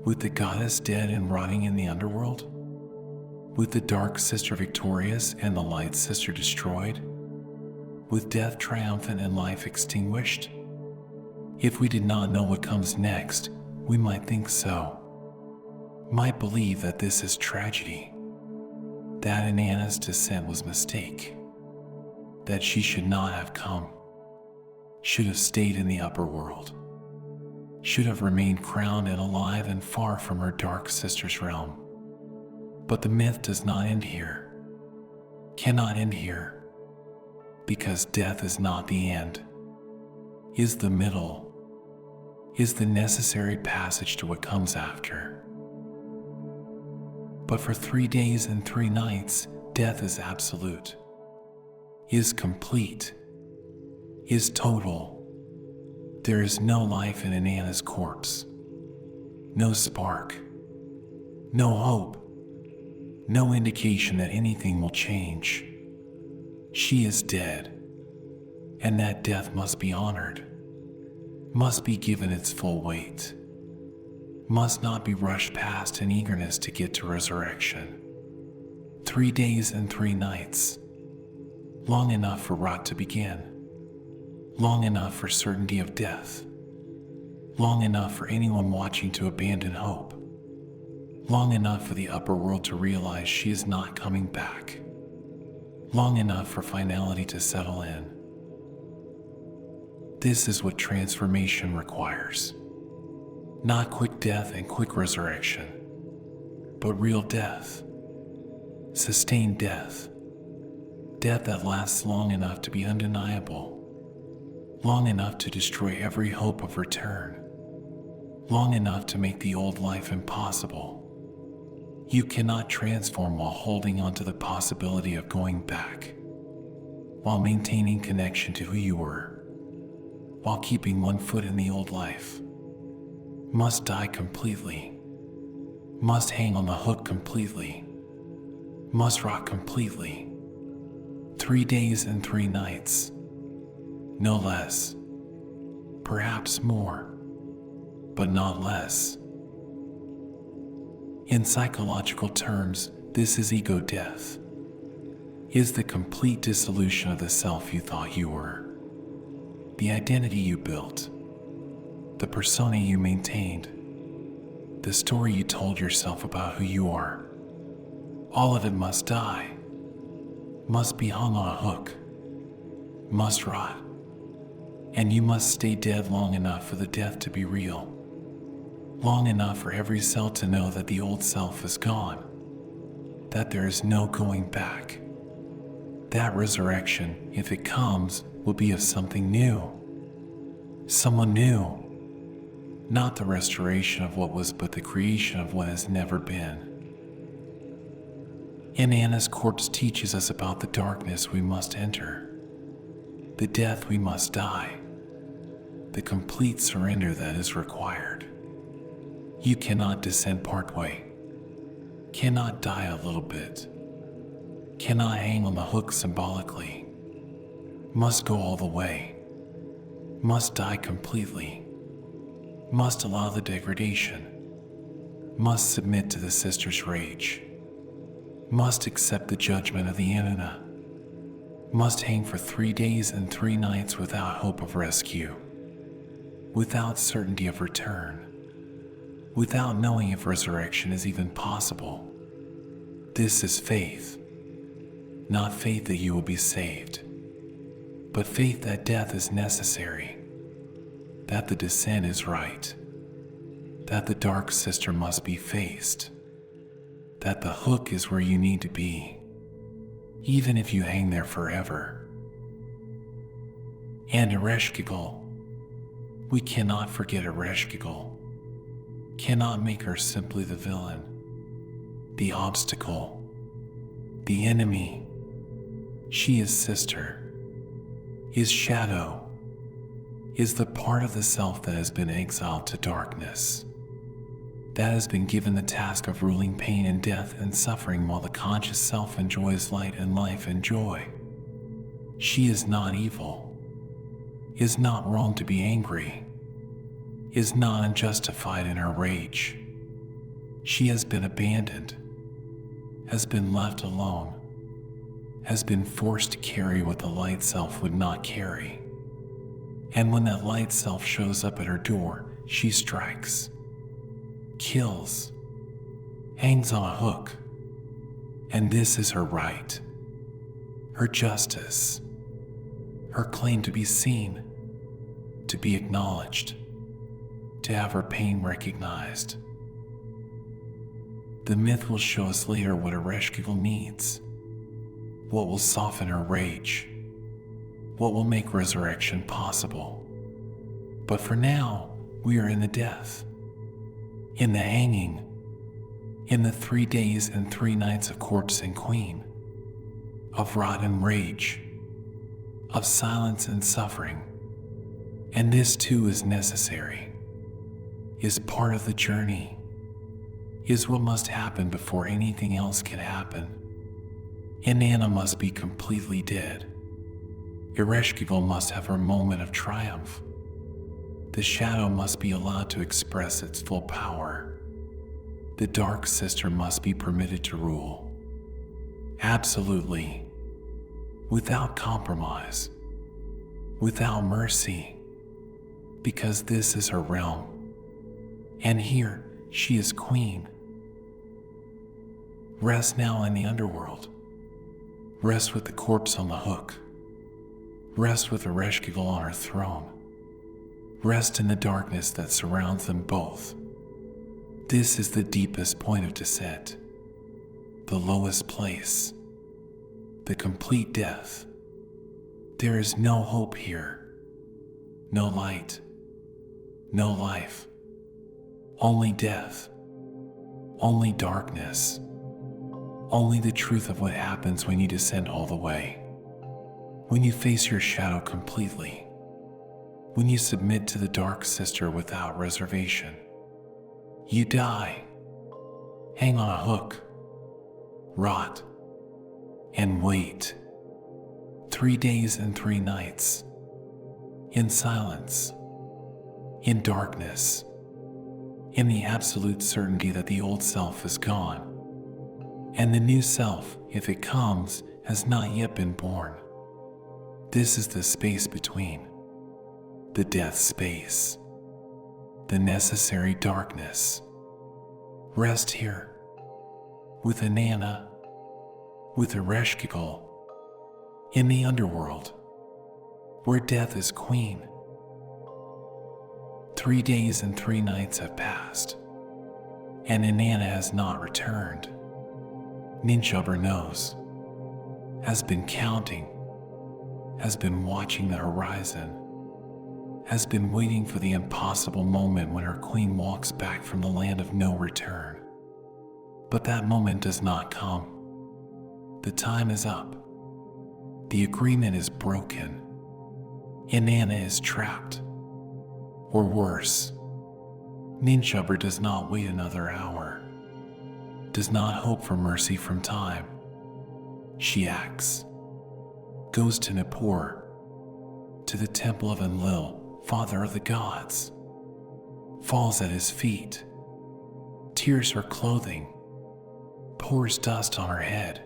With the goddess dead and rotting in the underworld? With the Dark Sister victorious and the Light Sister destroyed? With death triumphant and life extinguished? If we did not know what comes next, we might think so. Might believe that this is tragedy, that Inanna's descent was mistake, that she should not have come, should have stayed in the upper world, should have remained crowned and alive and far from her Dark Sister's realm. But the myth does not end here, cannot end here, because death is not the end, is the middle, is the necessary passage to what comes after. But for 3 days and 3 nights, death is absolute, is complete, is total. There is no life in Inanna's corpse, no spark, no hope, no indication that anything will change. She is dead, and that death must be honored, must be given its full weight, must not be rushed past in eagerness to get to resurrection. 3 days and 3 nights, long enough for rot to begin, long enough for certainty of death, long enough for anyone watching to abandon hope, long enough for the upper world to realize she is not coming back, long enough for finality to settle in. This is what transformation requires. Not quick death and quick resurrection, but real death, sustained death, death that lasts long enough to be undeniable, long enough to destroy every hope of return, long enough to make the old life impossible. You cannot transform while holding on to the possibility of going back, while maintaining connection to who you were, while keeping one foot in the old life. Must die completely, must hang on the hook completely, must rot completely. 3 days and 3 nights, no less, perhaps more, but not less. In psychological terms, this is ego death, is the complete dissolution of the self you thought you were, the identity you built, the persona you maintained, the story you told yourself about who you are. All of it must die, must be hung on a hook, must rot, and you must stay dead long enough for the death to be real. Long enough for every cell to know that the old self is gone, that there is no going back. That resurrection, if it comes, will be of something new. Someone new. Not the restoration of what was, but the creation of what has never been. Inanna's corpse teaches us about the darkness we must enter, the death we must die, the complete surrender that is required. You cannot descend partway, cannot die a little bit, cannot hang on the hook symbolically, must go all the way, must die completely, must allow the degradation, must submit to the sister's rage, must accept the judgment of the Inanna, must hang for 3 days and 3 nights without hope of rescue, without certainty of return, without knowing if resurrection is even possible. This is faith. Not faith that you will be saved, but faith that death is necessary, that the descent is right, that the dark sister must be faced, that the hook is where you need to be, even if you hang there forever. And Ereshkigal. We cannot forget Ereshkigal. Cannot make her simply the villain, the obstacle, the enemy. She is sister, is shadow, is the part of the self that has been exiled to darkness, that has been given the task of ruling pain and death and suffering while the conscious self enjoys light and life and joy. She is not evil, is not wrong to be angry, is not unjustified in her rage. She has been abandoned, has been left alone, has been forced to carry what the light self would not carry. And when that light self shows up at her door, she strikes, kills, hangs on a hook. And this is her right, her justice, her claim to be seen, to be acknowledged, to have her pain recognized. The myth will show us later what Ereshkigal needs, what will soften her rage, what will make resurrection possible. But for now, we are in the death, in the hanging, in the 3 days and 3 nights of corpse and queen, of rot and rage, of silence and suffering. And this too is necessary, is part of the journey, is what must happen before anything else can happen. Inanna must be completely dead. Ereshkigal must have her moment of triumph. The shadow must be allowed to express its full power. The dark sister must be permitted to rule. Absolutely. Without compromise. Without mercy. Because this is her realm. And here, she is queen. Rest now in the underworld. Rest with the corpse on the hook. Rest with Ereshkigal on her throne. Rest in the darkness that surrounds them both. This is the deepest point of descent, the lowest place, the complete death. There is no hope here, No light, no life, only death, only darkness, only the truth of what happens when you descend all the way, when you face your shadow completely, when you submit to the Dark Sister without reservation. You die, hang on a hook, rot, and wait. 3 days and 3 nights, in silence, in darkness, in the absolute certainty that the old self is gone, and the new self, if it comes, has not yet been born. This is the space between, the death space, the necessary darkness. Rest here, with Inanna, with Ereshkigal, in the underworld, where death is queen. 3 days and 3 nights have passed, and Inanna has not returned. Ninjubber knows, has been counting, has been watching the horizon, has been waiting for the impossible moment when her queen walks back from the land of no return. But that moment does not come. The time is up. The agreement is broken. Inanna is trapped. Or worse, Ninjubber does not wait another hour, does not hope for mercy from time. She acts, goes to Nippur, to the temple of Enlil, father of the gods, falls at his feet, tears her clothing, pours dust on her head,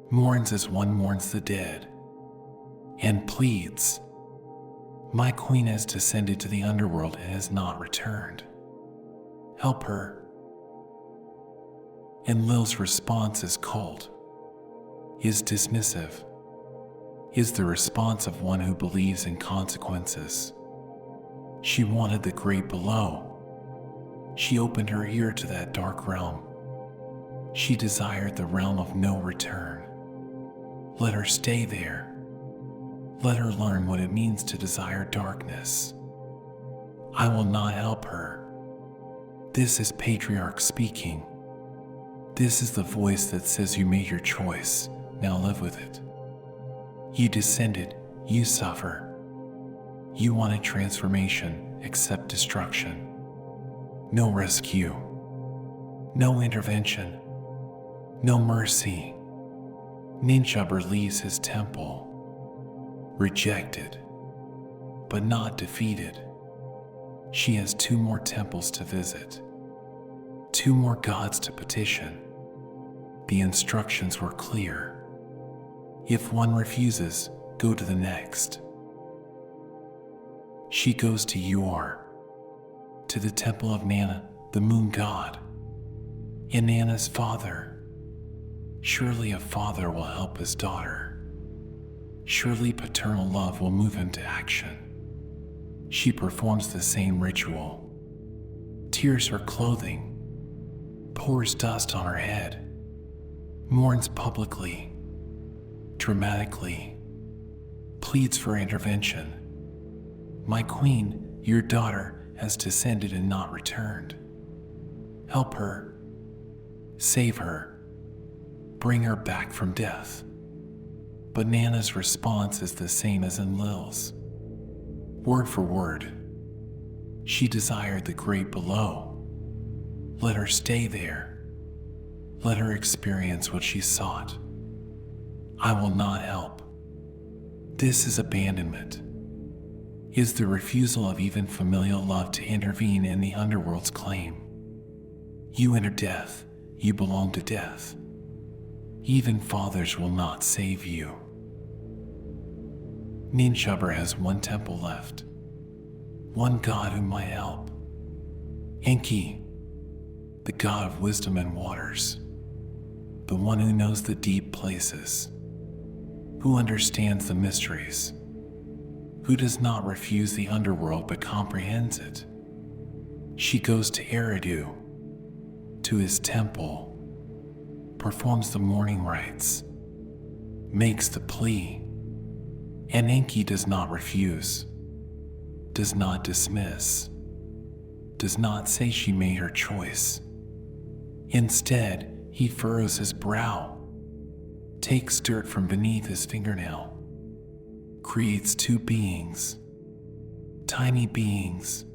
mourns as one mourns the dead, and pleads, "My queen has descended to the underworld and has not returned. Help her." Enlil's response is cold, is dismissive, is the response of one who believes in consequences. She wanted the great below. She opened her ear to that dark realm. She desired the realm of no return. Let her stay there. Let her learn what it means to desire darkness. I will not help her. This is Patriarch speaking. This is the voice that says you made your choice, now live with it. You descended, you suffer. You wanted transformation, accept destruction. No rescue. No intervention. No mercy. Ninjubber leaves his temple. Rejected, but not defeated. She has 2 more temples to visit, 2 more gods to petition. The instructions were clear. If one refuses, go to the next. She goes to Yor, to the temple of Nanna, the moon god, Inanna's father. Surely a father will help his daughter. Surely paternal love will move him to action. She performs the same ritual, tears her clothing, pours dust on her head, mourns publicly, dramatically, pleads for intervention. My queen, your daughter, has descended and not returned. Help her, save her, bring her back from death. But Nanna's response is the same as Enlil's. Word for word. She desired the great below. Let her stay there. Let her experience what she sought. I will not help. This is abandonment. Is the refusal of even familial love to intervene in the underworld's claim. You enter death. You belong to death. Even fathers will not save you. Ninjubber has 1 temple left, 1 god who might help. Enki, the god of wisdom and waters, the one who knows the deep places, who understands the mysteries, who does not refuse the underworld but comprehends it. She goes to Eridu, to his temple, performs the morning rites, makes the plea, and Enki does not refuse. does not dismiss, does not say she made her choice. Instead, he furrows his brow, takes dirt from beneath his fingernail, creates two beings, tiny beings,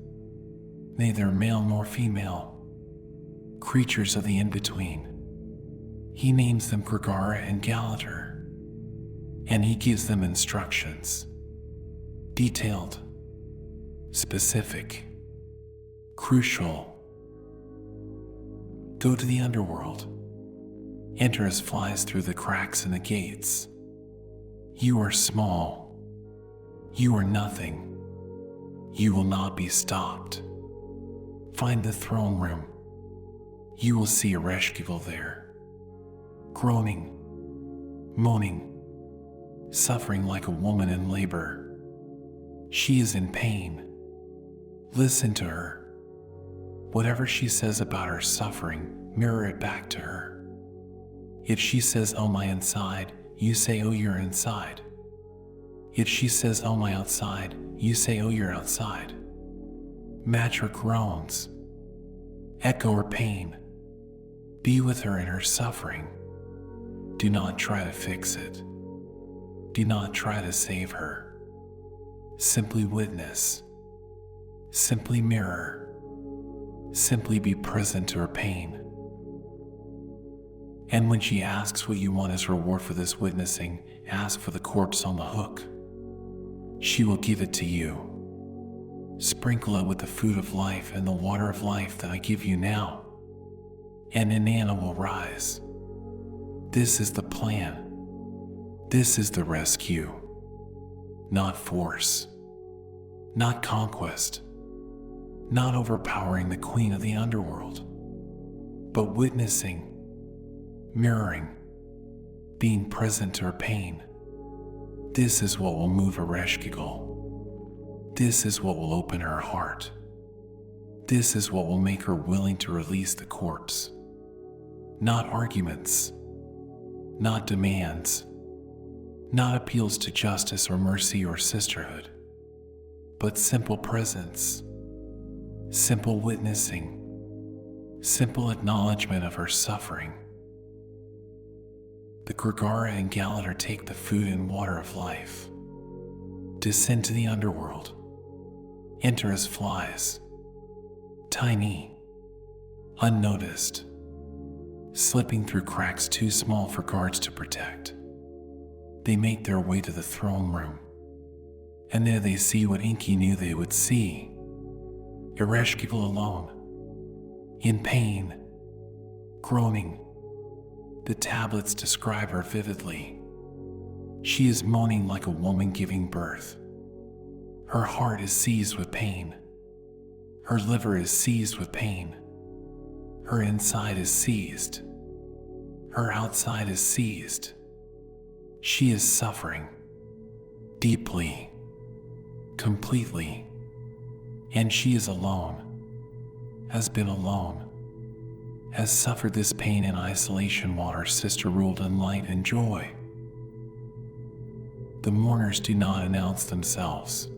neither male nor female, creatures of the in-between. He names them Gregara and Galater, and he gives them instructions, detailed, specific, crucial. Go to the underworld. Enter as flies through the cracks in the gates. You are small. You are nothing. You will not be stopped. Find the throne room. You will see Ereshkigal there, groaning, moaning, suffering like a woman in labor. She is in pain. Listen to her. Whatever she says about her suffering, mirror it back to her. If she says, "Oh, my inside," you say, "Oh, you're inside." If she says, "Oh, my outside," you say, "Oh, you're outside." Match her groans. Echo her pain. Be with her in her suffering. Do not try to fix it. Do not try to save her. Simply witness. Simply mirror. Simply be present to her pain. And when she asks what you want as reward for this witnessing, ask for the corpse on the hook. She will give it to you. Sprinkle it with the food of life and the water of life that I give you now, and Inanna will rise. This is the plan. This is the rescue. Not force. Not conquest. Not overpowering the queen of the underworld, but witnessing, mirroring, being present to her pain. This is what will move Ereshkigal. This is what will open her heart. This is what will make her willing to release the corpse. Not arguments, not demands, not appeals to justice or mercy or sisterhood, but simple presence, simple witnessing, simple acknowledgement of her suffering. The Gregara and Galater take the food and water of life, descend to the underworld, enter as flies, tiny, unnoticed, slipping through cracks too small for guards to protect. They make their way to the throne room, and there they see what Inky knew they would see. Ereshkigal alone, in pain, groaning. The tablets describe her vividly. She is moaning like a woman giving birth. Her heart is seized with pain. Her liver is seized with pain. Her inside is seized. Her outside is seized. She is suffering deeply, completely, and she is alone, has been alone, has suffered this pain in isolation while her sister ruled in light and joy. The mourners do not announce themselves,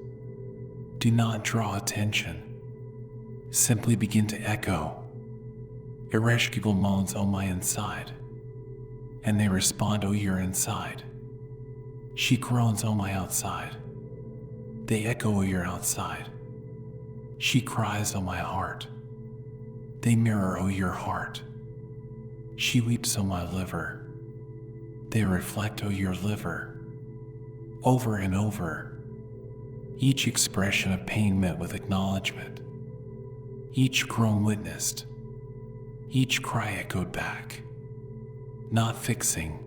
do not draw attention, simply begin to echo. Ereshkigal moans, "Oh, my inside," and they respond, "Oh, you're inside." She groans, "Oh, my outside." They echo, "Oh, you're outside." She cries, "Oh, my heart." They mirror, "Oh, your heart." She weeps, "Oh, my liver." They reflect, "Oh, your liver." Over and over, each expression of pain met with acknowledgement, each groan witnessed, each cry echoed back. Not fixing,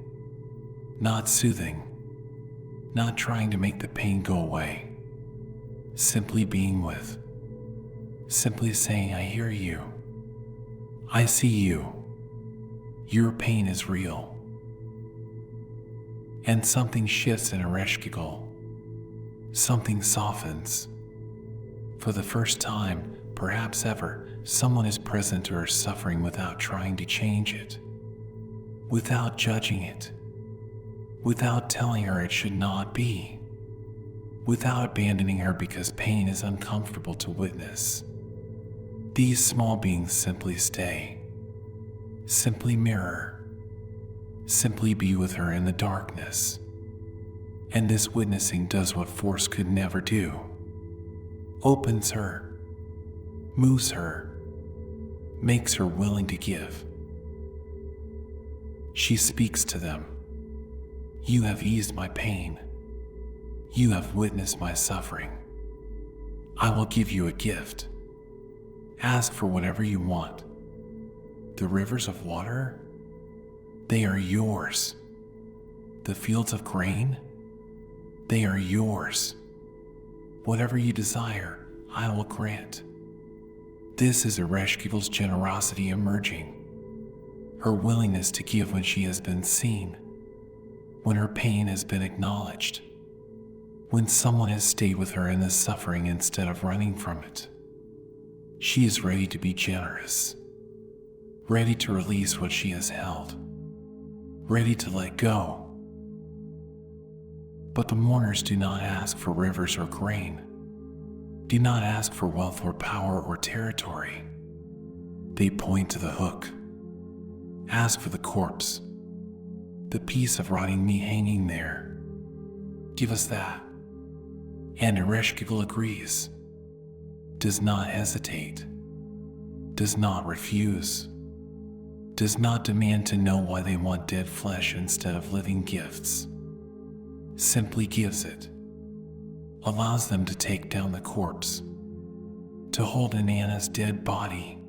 not soothing, not trying to make the pain go away, simply being with, simply saying, "I hear you. I see you. Your pain is real." And something shifts in Ereshkigal. Something softens. For the first time, perhaps ever, someone is present to her suffering without trying to change it, without judging it, without telling her it should not be, without abandoning her because pain is uncomfortable to witness. These small beings simply stay, simply mirror, simply be with her in the darkness. And this witnessing does what force could never do. Opens her, moves her, makes her willing to give. She speaks to them. You have eased my pain. You have witnessed my suffering. I will give you a gift. Ask for whatever you want. The rivers of water, they are yours. The fields of grain, they are yours. Whatever you desire, I will grant. This is Ereshkigal's generosity emerging. Her willingness to give when she has been seen, when her pain has been acknowledged, when someone has stayed with her in the suffering instead of running from it. She is ready to be generous, ready to release what she has held, ready to let go. But the mourners do not ask for rivers or grain, do not ask for wealth or power or territory. They point to the hook, ask for the corpse, the piece of rotting meat hanging there. Give us that. And Ereshkigal agrees, does not hesitate, does not refuse, does not demand to know why they want dead flesh instead of living gifts. Simply gives it, allows them to take down the corpse, to hold Inanna's dead body,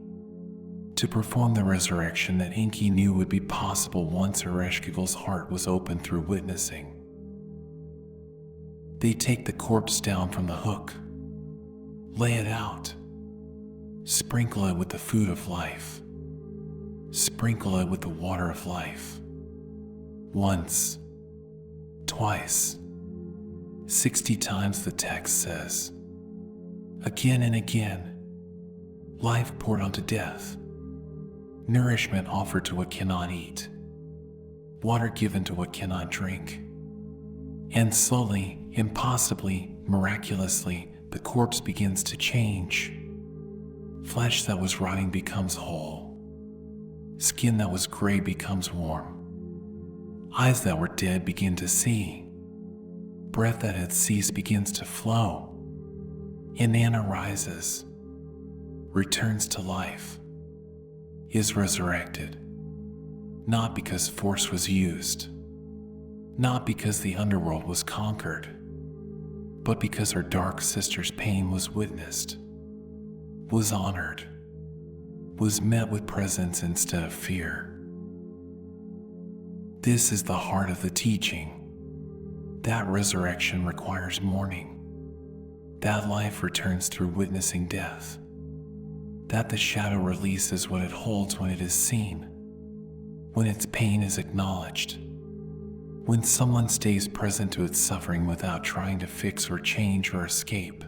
to perform the resurrection that Enki knew would be possible once Ereshkigal's heart was opened through witnessing. They take the corpse down from the hook, lay it out, sprinkle it with the food of life, sprinkle it with the water of life. Once, twice, 60 times the text says. Again and again, life poured onto death, nourishment offered to what cannot eat, water given to what cannot drink. And slowly, impossibly, miraculously, the corpse begins to change. Flesh that was rotting becomes whole. Skin that was gray becomes warm. Eyes that were dead begin to see. Breath that had ceased begins to flow. Inanna rises, returns to life, is resurrected. Not because force was used, not because the underworld was conquered, but because her dark sister's pain was witnessed, was honored, was met with presence instead of fear. This is the heart of the teaching. That resurrection requires mourning. That life returns through witnessing death. That the shadow releases what it holds when it is seen, when its pain is acknowledged, when someone stays present to its suffering without trying to fix or change or escape.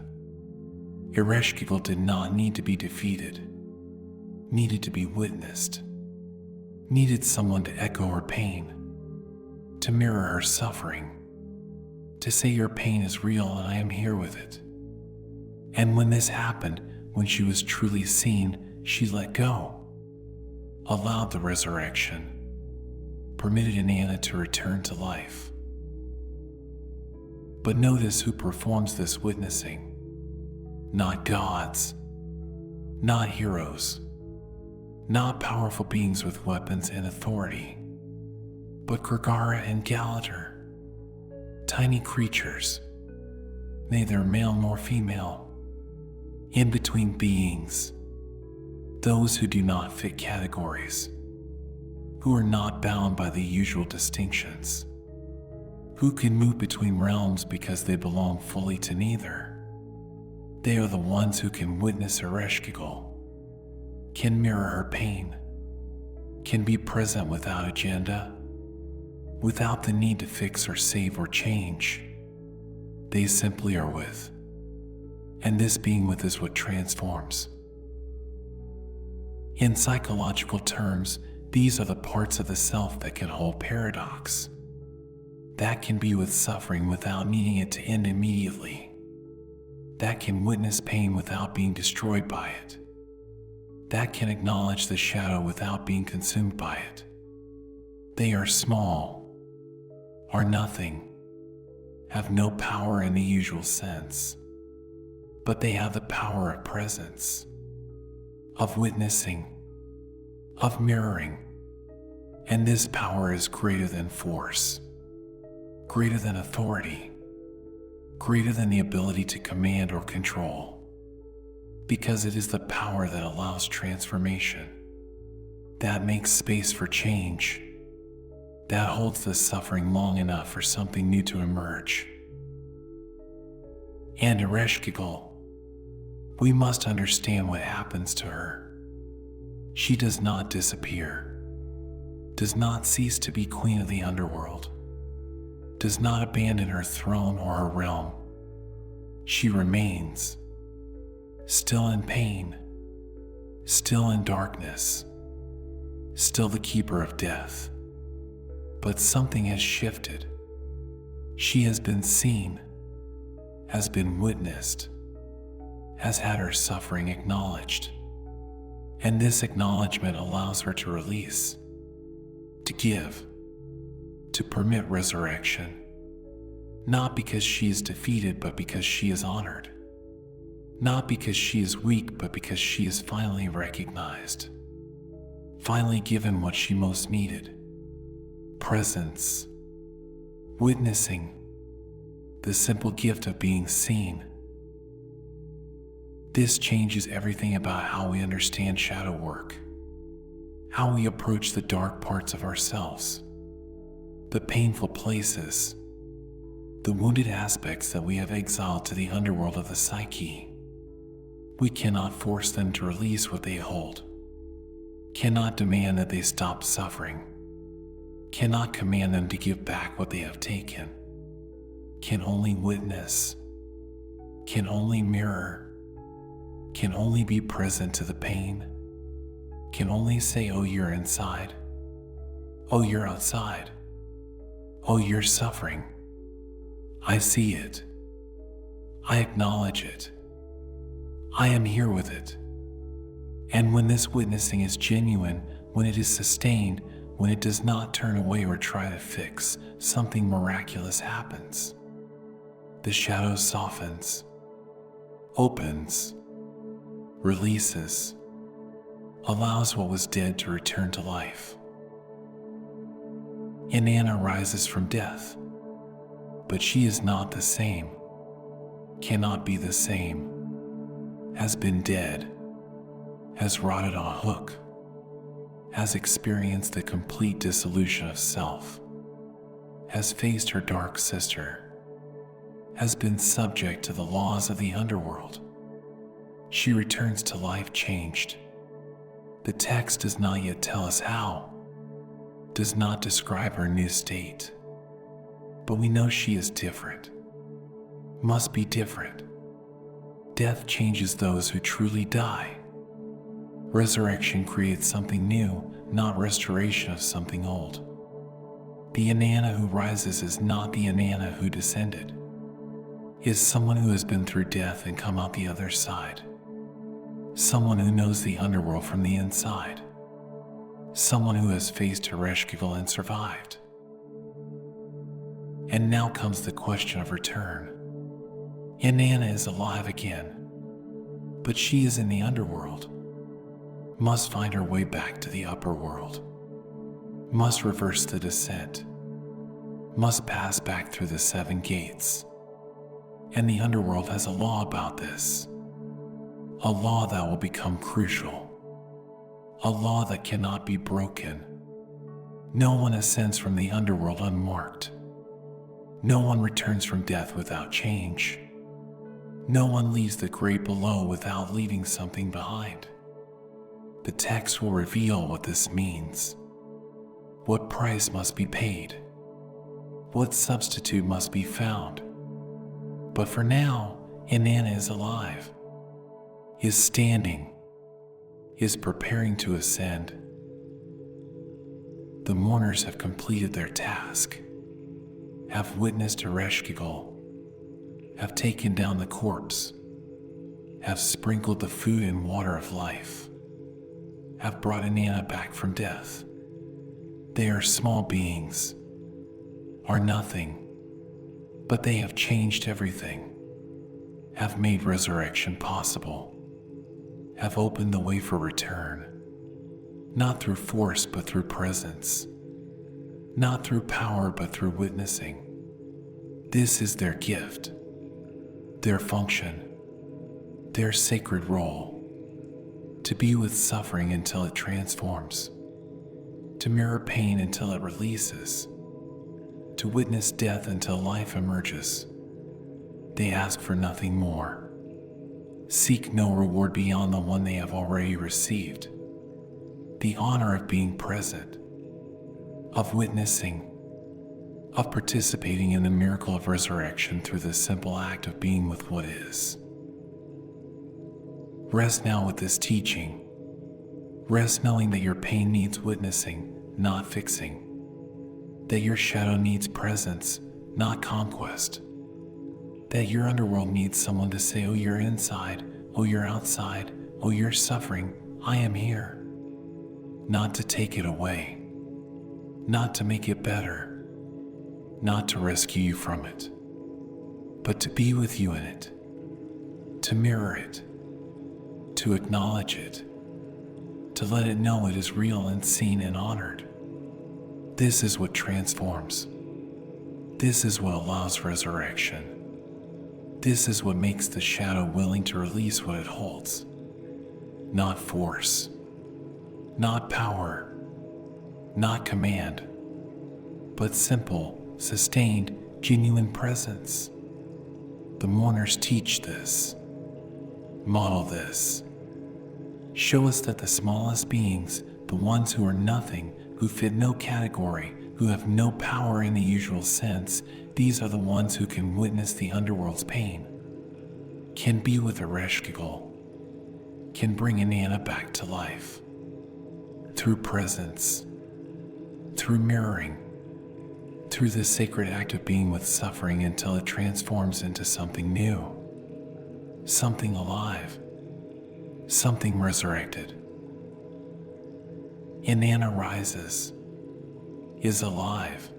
Ereshkigal did not need to be defeated, needed to be witnessed, needed someone to echo her pain, to mirror her suffering, to say your pain is real and I am here with it. And when this happened, when she was truly seen, she let go, allowed the resurrection, permitted Inanna to return to life. But notice who performs this witnessing. Not gods, not heroes, not powerful beings with weapons and authority, but Grigara and Galador, tiny creatures, neither male nor female, in-between beings, those who do not fit categories, who are not bound by the usual distinctions, who can move between realms because they belong fully to neither. They are the ones who can witness Ereshkigal, can mirror her pain, can be present without agenda, without the need to fix or save or change. They simply are with. And this being with is what transforms. In psychological terms, these are the parts of the self that can hold paradox, that can be with suffering without needing it to end immediately, that can witness pain without being destroyed by it, that can acknowledge the shadow without being consumed by it. They are small, are nothing, have no power in the usual sense, but they have the power of presence, of witnessing, of mirroring, and this power is greater than force, greater than authority, greater than the ability to command or control, because it is the power that allows transformation, that makes space for change, that holds the suffering long enough for something new to emerge. And Ereshkigal, we must understand what happens to her. She does not disappear, does not cease to be queen of the underworld, does not abandon her throne or her realm. She remains, still in pain, still in darkness, still the keeper of death. But something has shifted. She has been seen, has been witnessed, has had her suffering acknowledged. And this acknowledgement allows her to release, to give, to permit resurrection, not because she is defeated, but because she is honored, not because she is weak, but because she is finally recognized, finally given what she most needed: presence, witnessing, the simple gift of being seen. This changes everything about how we understand shadow work, how we approach the dark parts of ourselves, the painful places, the wounded aspects that we have exiled to the underworld of the psyche. We cannot force them to release what they hold, cannot demand that they stop suffering, cannot command them to give back what they have taken, can only witness, can only mirror, can only be present to the pain, can only say, "Oh, you're inside. Oh, you're outside. Oh, you're suffering. I see it. I acknowledge it. I am here with it." And when this witnessing is genuine, when it is sustained, when it does not turn away or try to fix, something miraculous happens. The shadow softens, opens, releases, allows what was dead to return to life. Inanna rises from death, but she is not the same, cannot be the same, has been dead, has rotted on a hook, has experienced the complete dissolution of self, has faced her dark sister, has been subject to the laws of the underworld. She returns to life changed. The text does not yet tell us how, does not describe her new state, but we know she is different, must be different. Death changes those who truly die. Resurrection creates something new, not restoration of something old. The Inanna who rises is not the Inanna who descended, is someone who has been through death and come out the other side. Someone who knows the underworld from the inside. Someone who has faced Ereshkigal and survived. And now comes the question of return. Inanna is alive again, but she is in the underworld, must find her way back to the upper world, must reverse the descent, must pass back through the 7 gates. And the underworld has a law about this, a law that will become crucial, a law that cannot be broken. No one ascends from the underworld unmarked. No one returns from death without change. No one leaves the great below without leaving something behind. The text will reveal what this means, what price must be paid, what substitute must be found. But for now, Inanna is alive, is standing, is preparing to ascend. The mourners have completed their task, have witnessed Ereshkigal, have taken down the corpse, have sprinkled the food and water of life, have brought Inanna back from death. They are small beings, are nothing, but they have changed everything, have made resurrection possible, have opened the way for return, not through force but through presence, not through power but through witnessing. This is their gift, their function, their sacred role, to be with suffering until it transforms, to mirror pain until it releases, to witness death until life emerges. They ask for nothing more, seek no reward beyond the one they have already received, the honor of being present, of witnessing, of participating in the miracle of resurrection through the simple act of being with what is. Rest now with this teaching. Rest knowing that your pain needs witnessing, not fixing. That your shadow needs presence, not conquest. That your underworld needs someone to say, oh, you're inside, oh, you're outside, oh, you're suffering, I am here. Not to take it away, not to make it better, not to rescue you from it, but to be with you in it, to mirror it, to acknowledge it, to let it know it is real and seen and honored. This is what transforms. This is what allows resurrection. This is what makes the shadow willing to release what it holds. Not force, not power, not command, but simple, sustained, genuine presence. The mourners teach this, model this. Show us that the smallest beings, the ones who are nothing, who fit no category, who have no power in the usual sense, these are the ones who can witness the underworld's pain, can be with Ereshkigal, can bring Inanna back to life, through presence, through mirroring, through the sacred act of being with suffering until it transforms into something new, something alive, something resurrected. Inanna rises, is alive,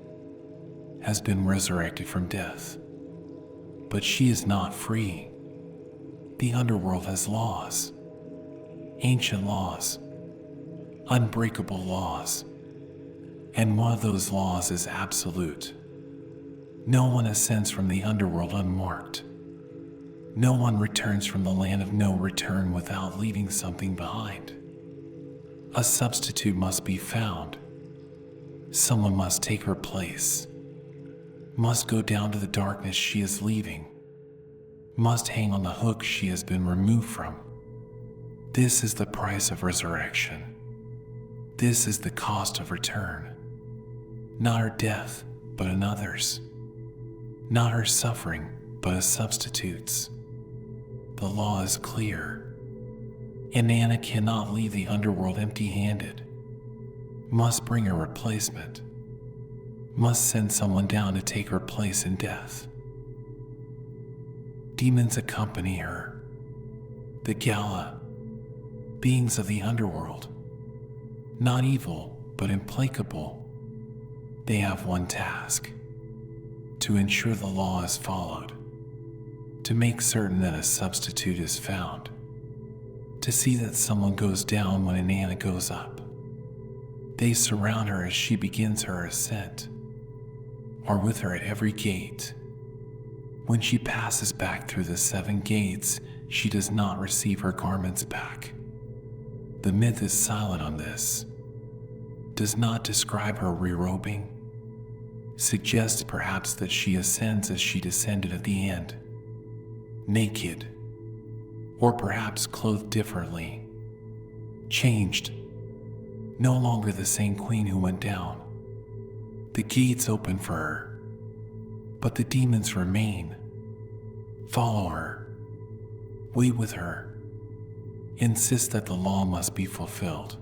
has been resurrected from death, but she is not free. The underworld has laws, ancient laws, unbreakable laws, and one of those laws is absolute. No one ascends from the underworld unmarked. No one returns from the land of no return without leaving something behind. A substitute must be found. Someone must take her place, must go down to the darkness she is leaving, must hang on the hook she has been removed from. This is the price of resurrection. This is the cost of return. Not her death, but another's. Not her suffering, but a substitute's. The law is clear. Inanna cannot leave the underworld empty-handed. Must bring a replacement. Must send someone down to take her place in death. Demons accompany her. The gala, beings of the underworld. Not evil, but implacable. They have one task: to ensure the law is followed, to make certain that a substitute is found, to see that someone goes down when Inanna goes up. They surround her as she begins her ascent, are with her at every gate. When she passes back through the 7 gates, she does not receive her garments back. The myth is silent on this, does not describe her re-robing, suggests perhaps that she ascends as she descended at the end, naked, or perhaps clothed differently, changed, no longer the same queen who went down. The gates open for her, but the demons remain, follow her, wait with her, insist that the law must be fulfilled.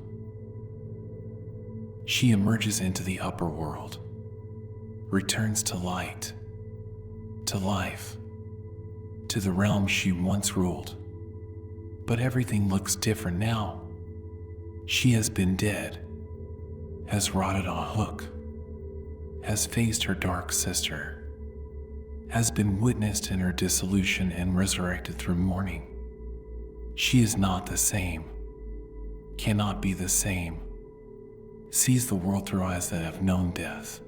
She emerges into the upper world. returns to light, to life, to the realm she once ruled. But everything looks different now. She has been dead, has rotted on a hook, has faced her dark sister, has been witnessed in her dissolution and resurrected through mourning. She is not the same, cannot be the same, sees the world through eyes that have known death,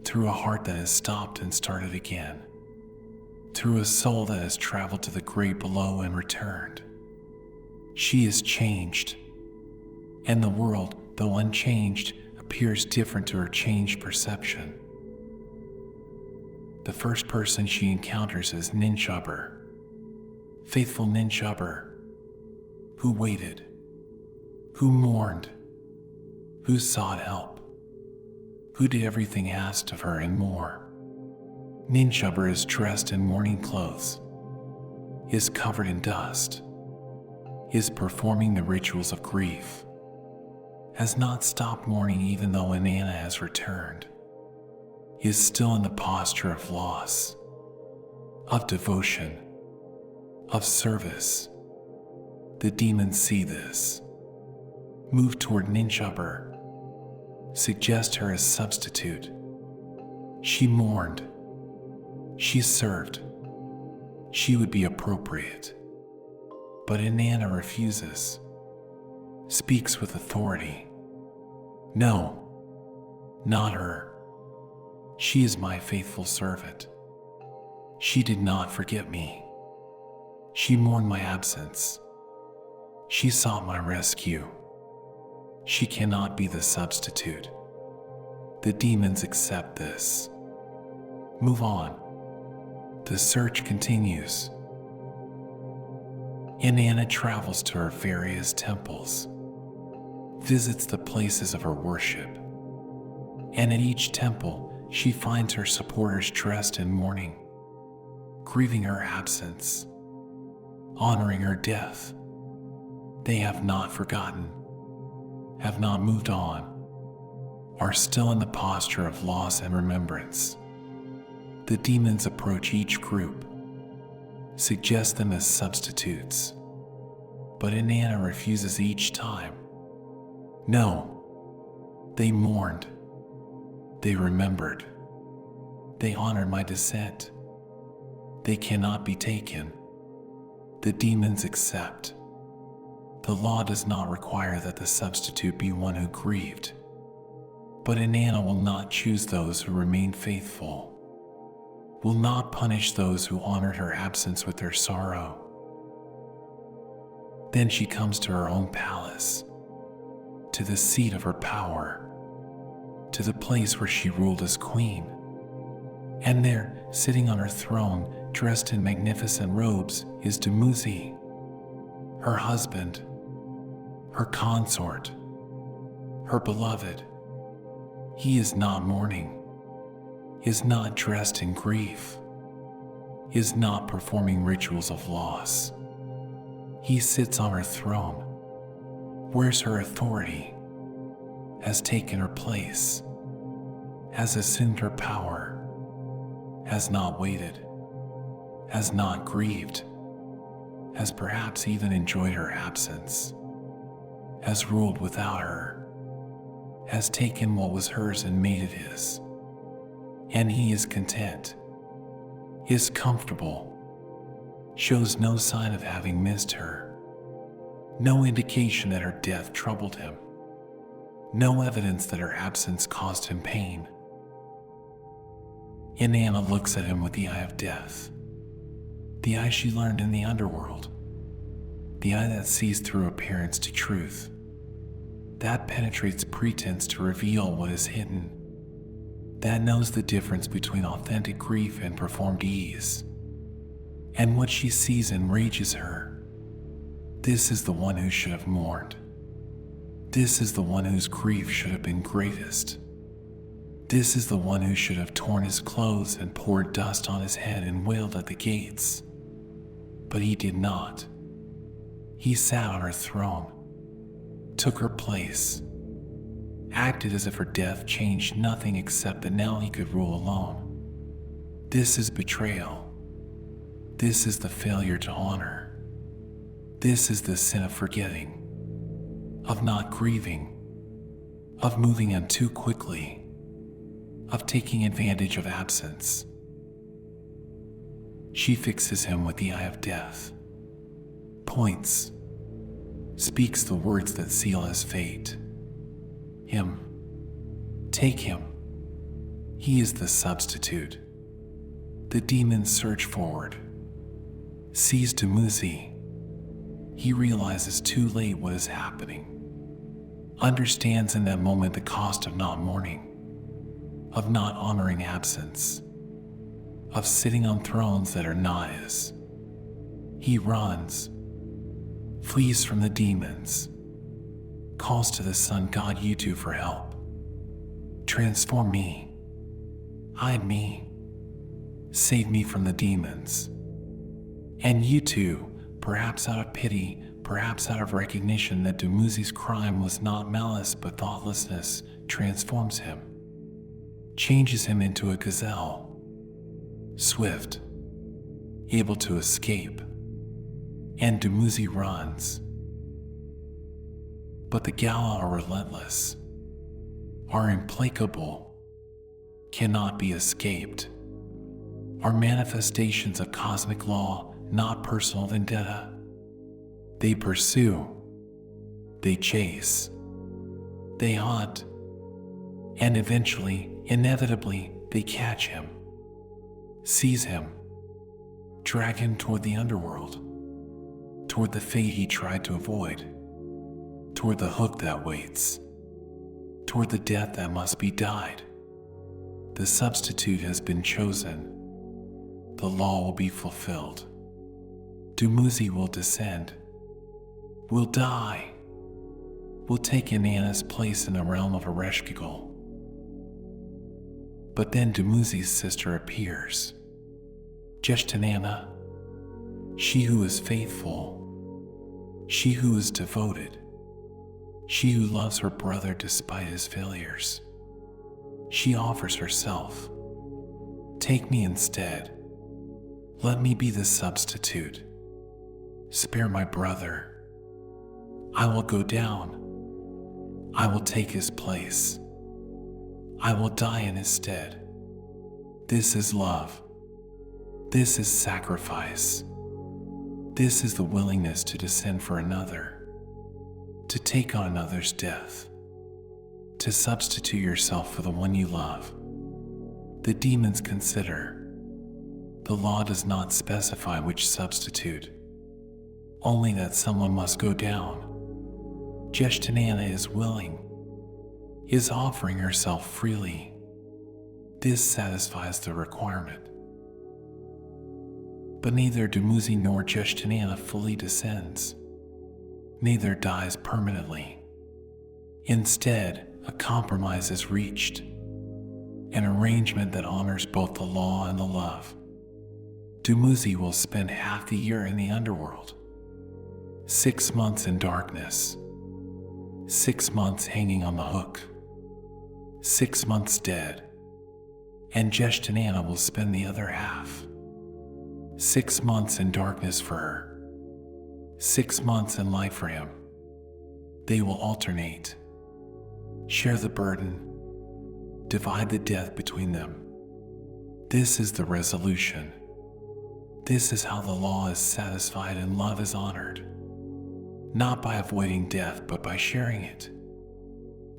through a heart that has stopped and started again, through a soul that has traveled to the great below and returned. She is changed, and the world, though unchanged, appears different to her changed perception. The first person she encounters is Ninshubber, faithful Ninshubber, who waited, who mourned, who sought help, who did everything asked of her and more. Ninshubber is dressed in mourning clothes, is covered in dust, is performing the rituals of grief, has not stopped mourning even though Inanna has returned, is still in the posture of loss, of devotion, of service. The demons see this, move toward Ninshubber, suggest her as substitute. She mourned, she served, she would be appropriate. But Inanna refuses, speaks with authority. No, not her. She is my faithful servant. She did not forget me. She mourned my absence. She sought my rescue. She cannot be the substitute. The demons accept this. Move on. The search continues. Inanna travels to her various temples, visits the places of her worship, and at each temple she finds her supporters dressed in mourning, grieving her absence, honoring her death. They have not forgotten, have not moved on, are still in the posture of loss and remembrance. The demons approach each group, suggest them as substitutes, but Inanna refuses each time. No, they mourned, they remembered, they honored my descent. They cannot be taken. The demons accept. The law does not require that the substitute be one who grieved, but Inanna will not choose those who remain faithful, will not punish those who honored her absence with their sorrow. Then she comes to her own palace, to the seat of her power, to the place where she ruled as queen. And there, sitting on her throne, dressed in magnificent robes, is Dumuzi, her husband, her consort, her beloved. He is not mourning, is not dressed in grief, is not performing rituals of loss. He sits on her throne, wears her authority, has taken her place, has assumed her power, has not waited, has not grieved, has perhaps even enjoyed her absence, has ruled without her, has taken what was hers and made it his. And he is content, is comfortable, shows no sign of having missed her, no indication that her death troubled him, no evidence that her absence caused him pain. Inanna looks at him with the eye of death, the eye she learned in the underworld, the eye that sees through appearance to truth, that penetrates pretense to reveal what is hidden, that knows the difference between authentic grief and performed ease. And what she sees enrages her. This is the one who should have mourned. This is the one whose grief should have been greatest. This is the one who should have torn his clothes and poured dust on his head and wailed at the gates. But he did not. He sat on her throne, took her place, acted as if her death changed nothing except that now he could rule alone. This is betrayal. This is the failure to honor. This is the sin of forgetting, of not grieving, of moving on too quickly, of taking advantage of absence. She fixes him with the eye of death, points, speaks the words that seal his fate. Him. Take him. He is the substitute. The demons surge forward. Sees Dumuzi. He realizes too late what is happening. Understands in that moment the cost of not mourning, of not honoring absence, of sitting on thrones that are not his. He runs, flees from the demons, calls to the sun god Yutu for help. Transform me, hide me, save me from the demons. And Yutu, perhaps out of pity, perhaps out of recognition that Dumuzi's crime was not malice but thoughtlessness, transforms him, changes him into a gazelle, swift, able to escape, and Dumuzi runs. But the Gala are relentless, are implacable, cannot be escaped, are manifestations of cosmic law, not personal vendetta. They pursue, they chase, they hunt, and eventually, inevitably, they catch him, seize him, drag him toward the underworld, toward the fate he tried to avoid, toward the hook that waits, toward the death that must be died. The substitute has been chosen. The law will be fulfilled. Dumuzi will descend, will die, will take Inanna's place in the realm of Ereshkigal. But then Dumuzi's sister appears, Inanna, she who is faithful, she who is devoted, she who loves her brother despite his failures. She offers herself. Take me instead. Let me be the substitute. Spare my brother. I will go down. I will take his place. I will die in his stead. This is love. This is sacrifice. This is the willingness to descend for another, to take on another's death, to substitute yourself for the one you love. The demons consider. The law does not specify which substitute, only that someone must go down. Inanna is willing, is offering herself freely. This satisfies the requirement. But neither Dumuzi nor Inanna fully descends. Neither dies permanently. Instead, a compromise is reached, an arrangement that honors both the law and the love. Dumuzi will spend half the year in the underworld, 6 months in darkness, 6 months hanging on the hook, 6 months dead, and Inanna will spend the other half, 6 months in darkness for her, 6 months in life for him. They will alternate, share the burden, divide the death between them. This is the resolution. This is how the law is satisfied and love is honored. Not by avoiding death, but by sharing it.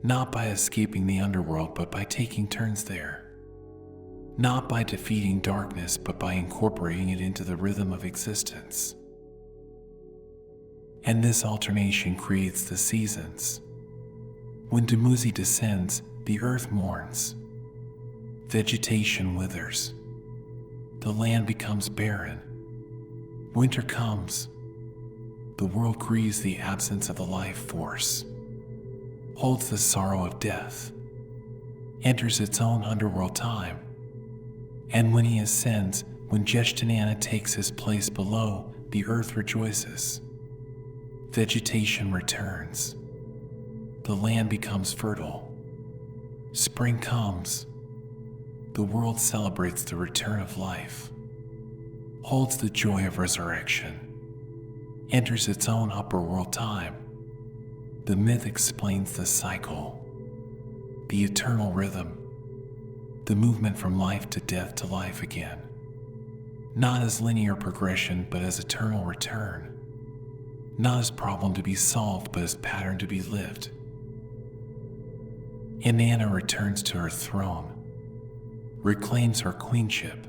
Not by escaping the underworld, but by taking turns there. Not by defeating darkness, but by incorporating it into the rhythm of existence. And this alternation creates the seasons. When Dumuzi descends, the earth mourns. Vegetation withers. The land becomes barren. Winter comes. The world grieves the absence of the life force, holds the sorrow of death, enters its own underworld time. And when he ascends, when Inanna takes his place below, the earth rejoices. Vegetation returns. The land becomes fertile. Spring comes. The world celebrates the return of life, holds the joy of resurrection, enters its own upper world time. The myth explains the cycle, the eternal rhythm, the movement from life to death to life again, not as linear progression but as eternal return, not as problem to be solved but as pattern to be lived. Inanna returns to her throne, reclaims her queenship,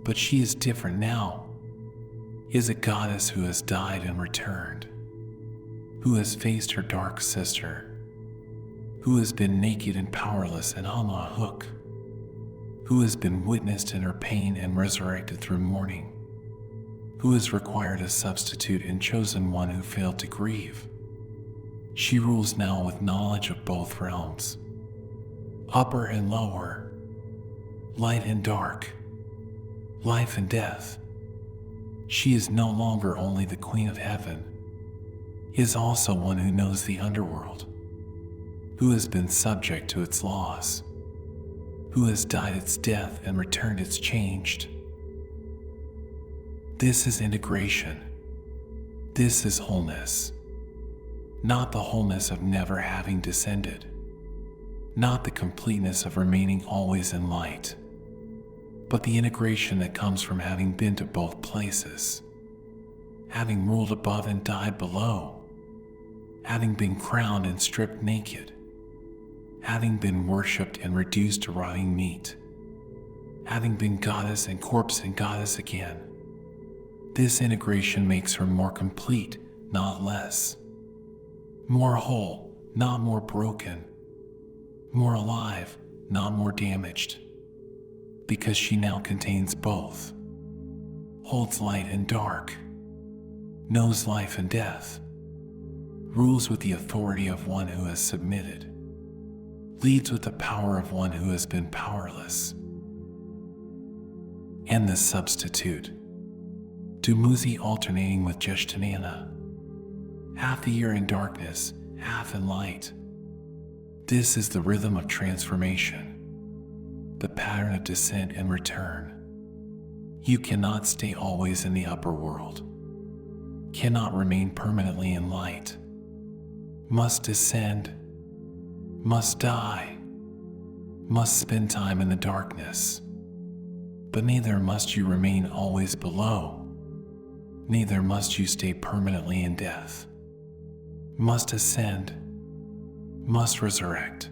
but she is different now, is a goddess who has died and returned, who has faced her dark sister, who has been naked and powerless and on a hook, who has been witnessed in her pain and resurrected through mourning, who has required a substitute and chosen one who failed to grieve. She rules now with knowledge of both realms, upper and lower, light and dark, life and death. She is no longer only the Queen of Heaven, is also one who knows the underworld, who has been subject to its laws, who has died its death and returned its changed. This is integration. This is wholeness. Not the wholeness of never having descended, not the completeness of remaining always in light, but the integration that comes from having been to both places, having ruled above and died below, having been crowned and stripped naked, having been worshipped and reduced to rotting meat, having been goddess and corpse and goddess again. This integration makes her more complete, not less. More whole, not more broken. More alive, not more damaged. Because she now contains both. Holds light and dark. Knows life and death. Rules with the authority of one who has submitted. Leads with the power of one who has been powerless. And the substitute. Dumuzi alternating with Inanna. Half the year in darkness, half in light. This is the rhythm of transformation, the pattern of descent and return. You cannot stay always in the upper world, cannot remain permanently in light, must descend, must die, must spend time in the darkness. But neither must you remain always below, neither must you stay permanently in death. Must ascend, must resurrect,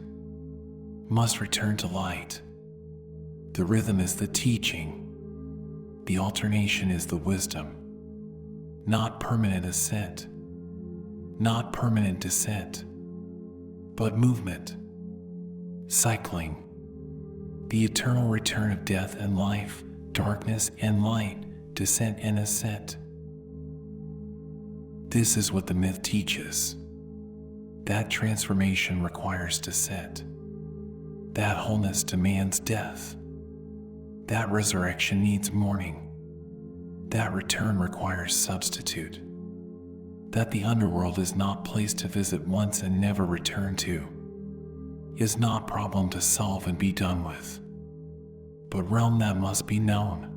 must return to light. The rhythm is the teaching, the alternation is the wisdom. Not permanent ascent, not permanent descent, but movement, cycling, the eternal return of death and life, darkness and light, descent and ascent. This is what the myth teaches. That transformation requires descent. That wholeness demands death. That resurrection needs mourning. That return requires substitute. That the underworld is not place to visit once and never return to, is not problem to solve and be done with, but realm that must be known,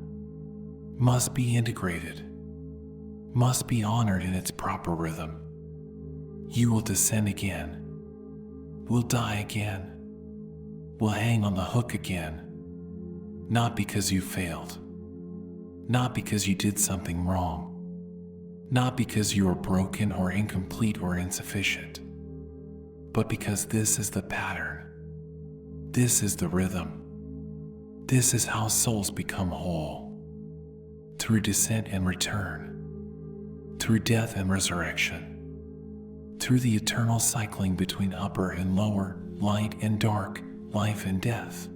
must be integrated, must be honored in its proper rhythm. You will descend again, will die again, will hang on the hook again, not because you failed, not because you did something wrong, not because you are broken or incomplete or insufficient, but because this is the pattern, this is the rhythm, this is how souls become whole, through descent and return, through death and resurrection, through the eternal cycling between upper and lower, light and dark, life and death.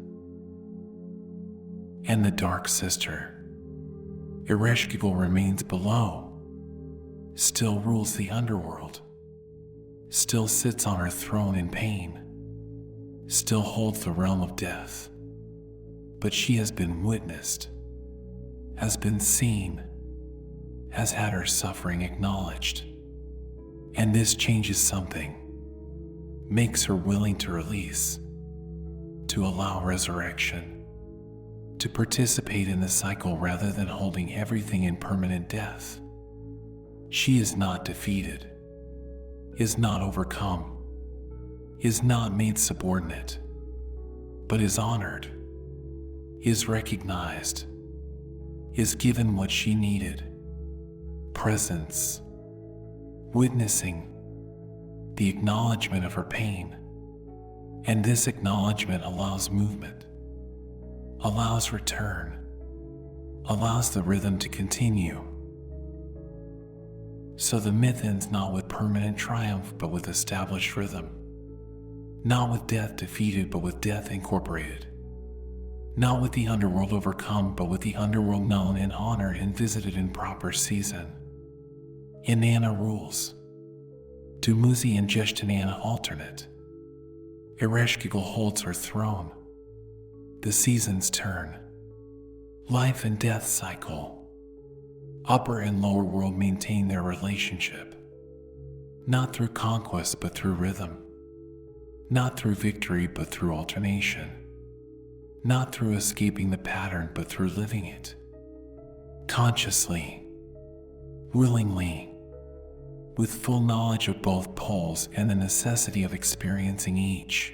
And the dark sister, Ereshkigal, remains below, still rules the underworld, still sits on her throne in pain, still holds the realm of death. But she has been witnessed, has been seen, has had her suffering acknowledged. And this changes something, makes her willing to release, to allow resurrection, to participate in the cycle rather than holding everything in permanent death. She is not defeated, is not overcome, is not made subordinate, but is honored, is recognized, is given what she needed: presence, witnessing, the acknowledgement of her pain. And this acknowledgement allows movement, allows return, allows the rhythm to continue. So the myth ends not with permanent triumph, but with established rhythm. Not with death defeated, but with death incorporated. Not with the underworld overcome, but with the underworld known and honored and visited in proper season. Inanna rules. Dumuzi and Inanna alternate. Ereshkigal holds her throne. The seasons turn. Life and death cycle. Upper and lower world maintain their relationship. Not through conquest, but through rhythm. Not through victory, but through alternation. Not through escaping the pattern, but through living it. Consciously, willingly, with full knowledge of both poles and the necessity of experiencing each.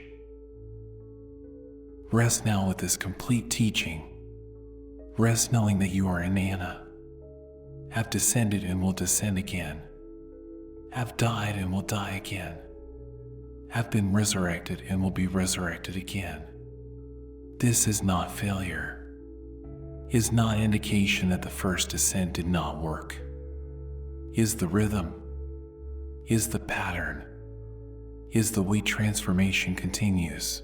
Rest now with this complete teaching. Rest knowing that you are Inanna, have descended and will descend again, have died and will die again, have been resurrected and will be resurrected again. This is not failure, is not indication that the first descent did not work, is the rhythm, is the pattern, is the way transformation continues.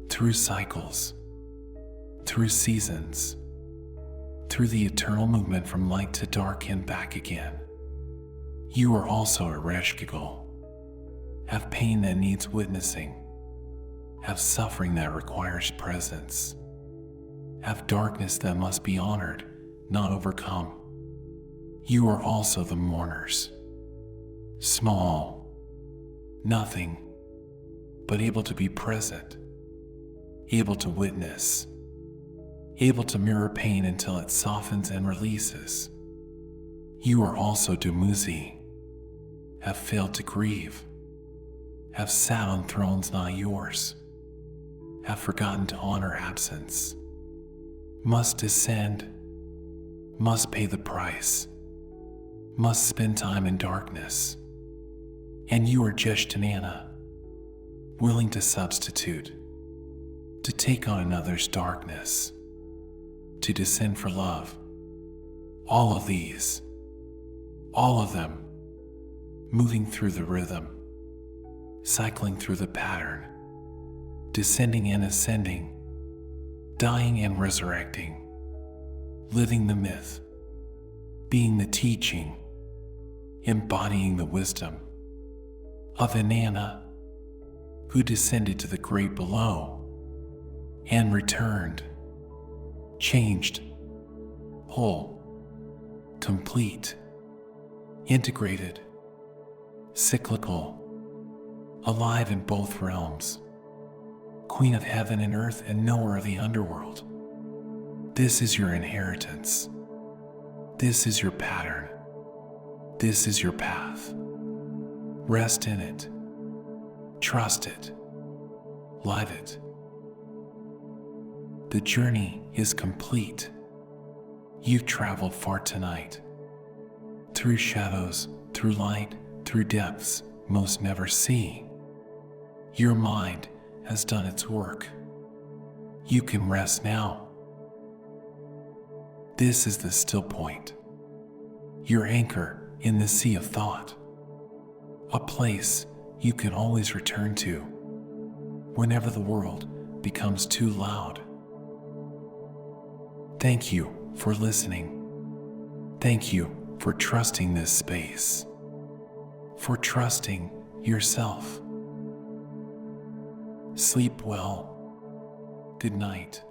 Through cycles, through seasons, through the eternal movement from light to dark and back again. You are also Ereshkigal. Have pain that needs witnessing. Have suffering that requires presence. Have darkness that must be honored, not overcome. You are also the mourners. Small, nothing, but able to be present, able to witness, able to mirror pain until it softens and releases. You are also Dumuzi, have failed to grieve, have sat on thrones not yours, have forgotten to honor absence, must descend, must pay the price, must spend time in darkness. And you are just Inanna, willing to substitute, to take on another's darkness, to descend for love. All of these, all of them, moving through the rhythm, cycling through the pattern, descending and ascending, dying and resurrecting, living the myth, being the teaching, embodying the wisdom of Inanna, who descended to the great below and returned, changed, whole, complete, integrated, cyclical, alive in both realms, Queen of Heaven and Earth and knower of the underworld. This is your inheritance. This is your pattern. This is your path. Rest in it. Trust it. Live it. The journey is complete. You've traveled far tonight. Through shadows, through light, through depths most never see. Your mind has done its work. You can rest now. This is the Stillpoint, your anchor in the sea of thought, a place you can always return to whenever the world becomes too loud. Thank you for listening. Thank you for trusting this space, for trusting yourself. Sleep well. Good night.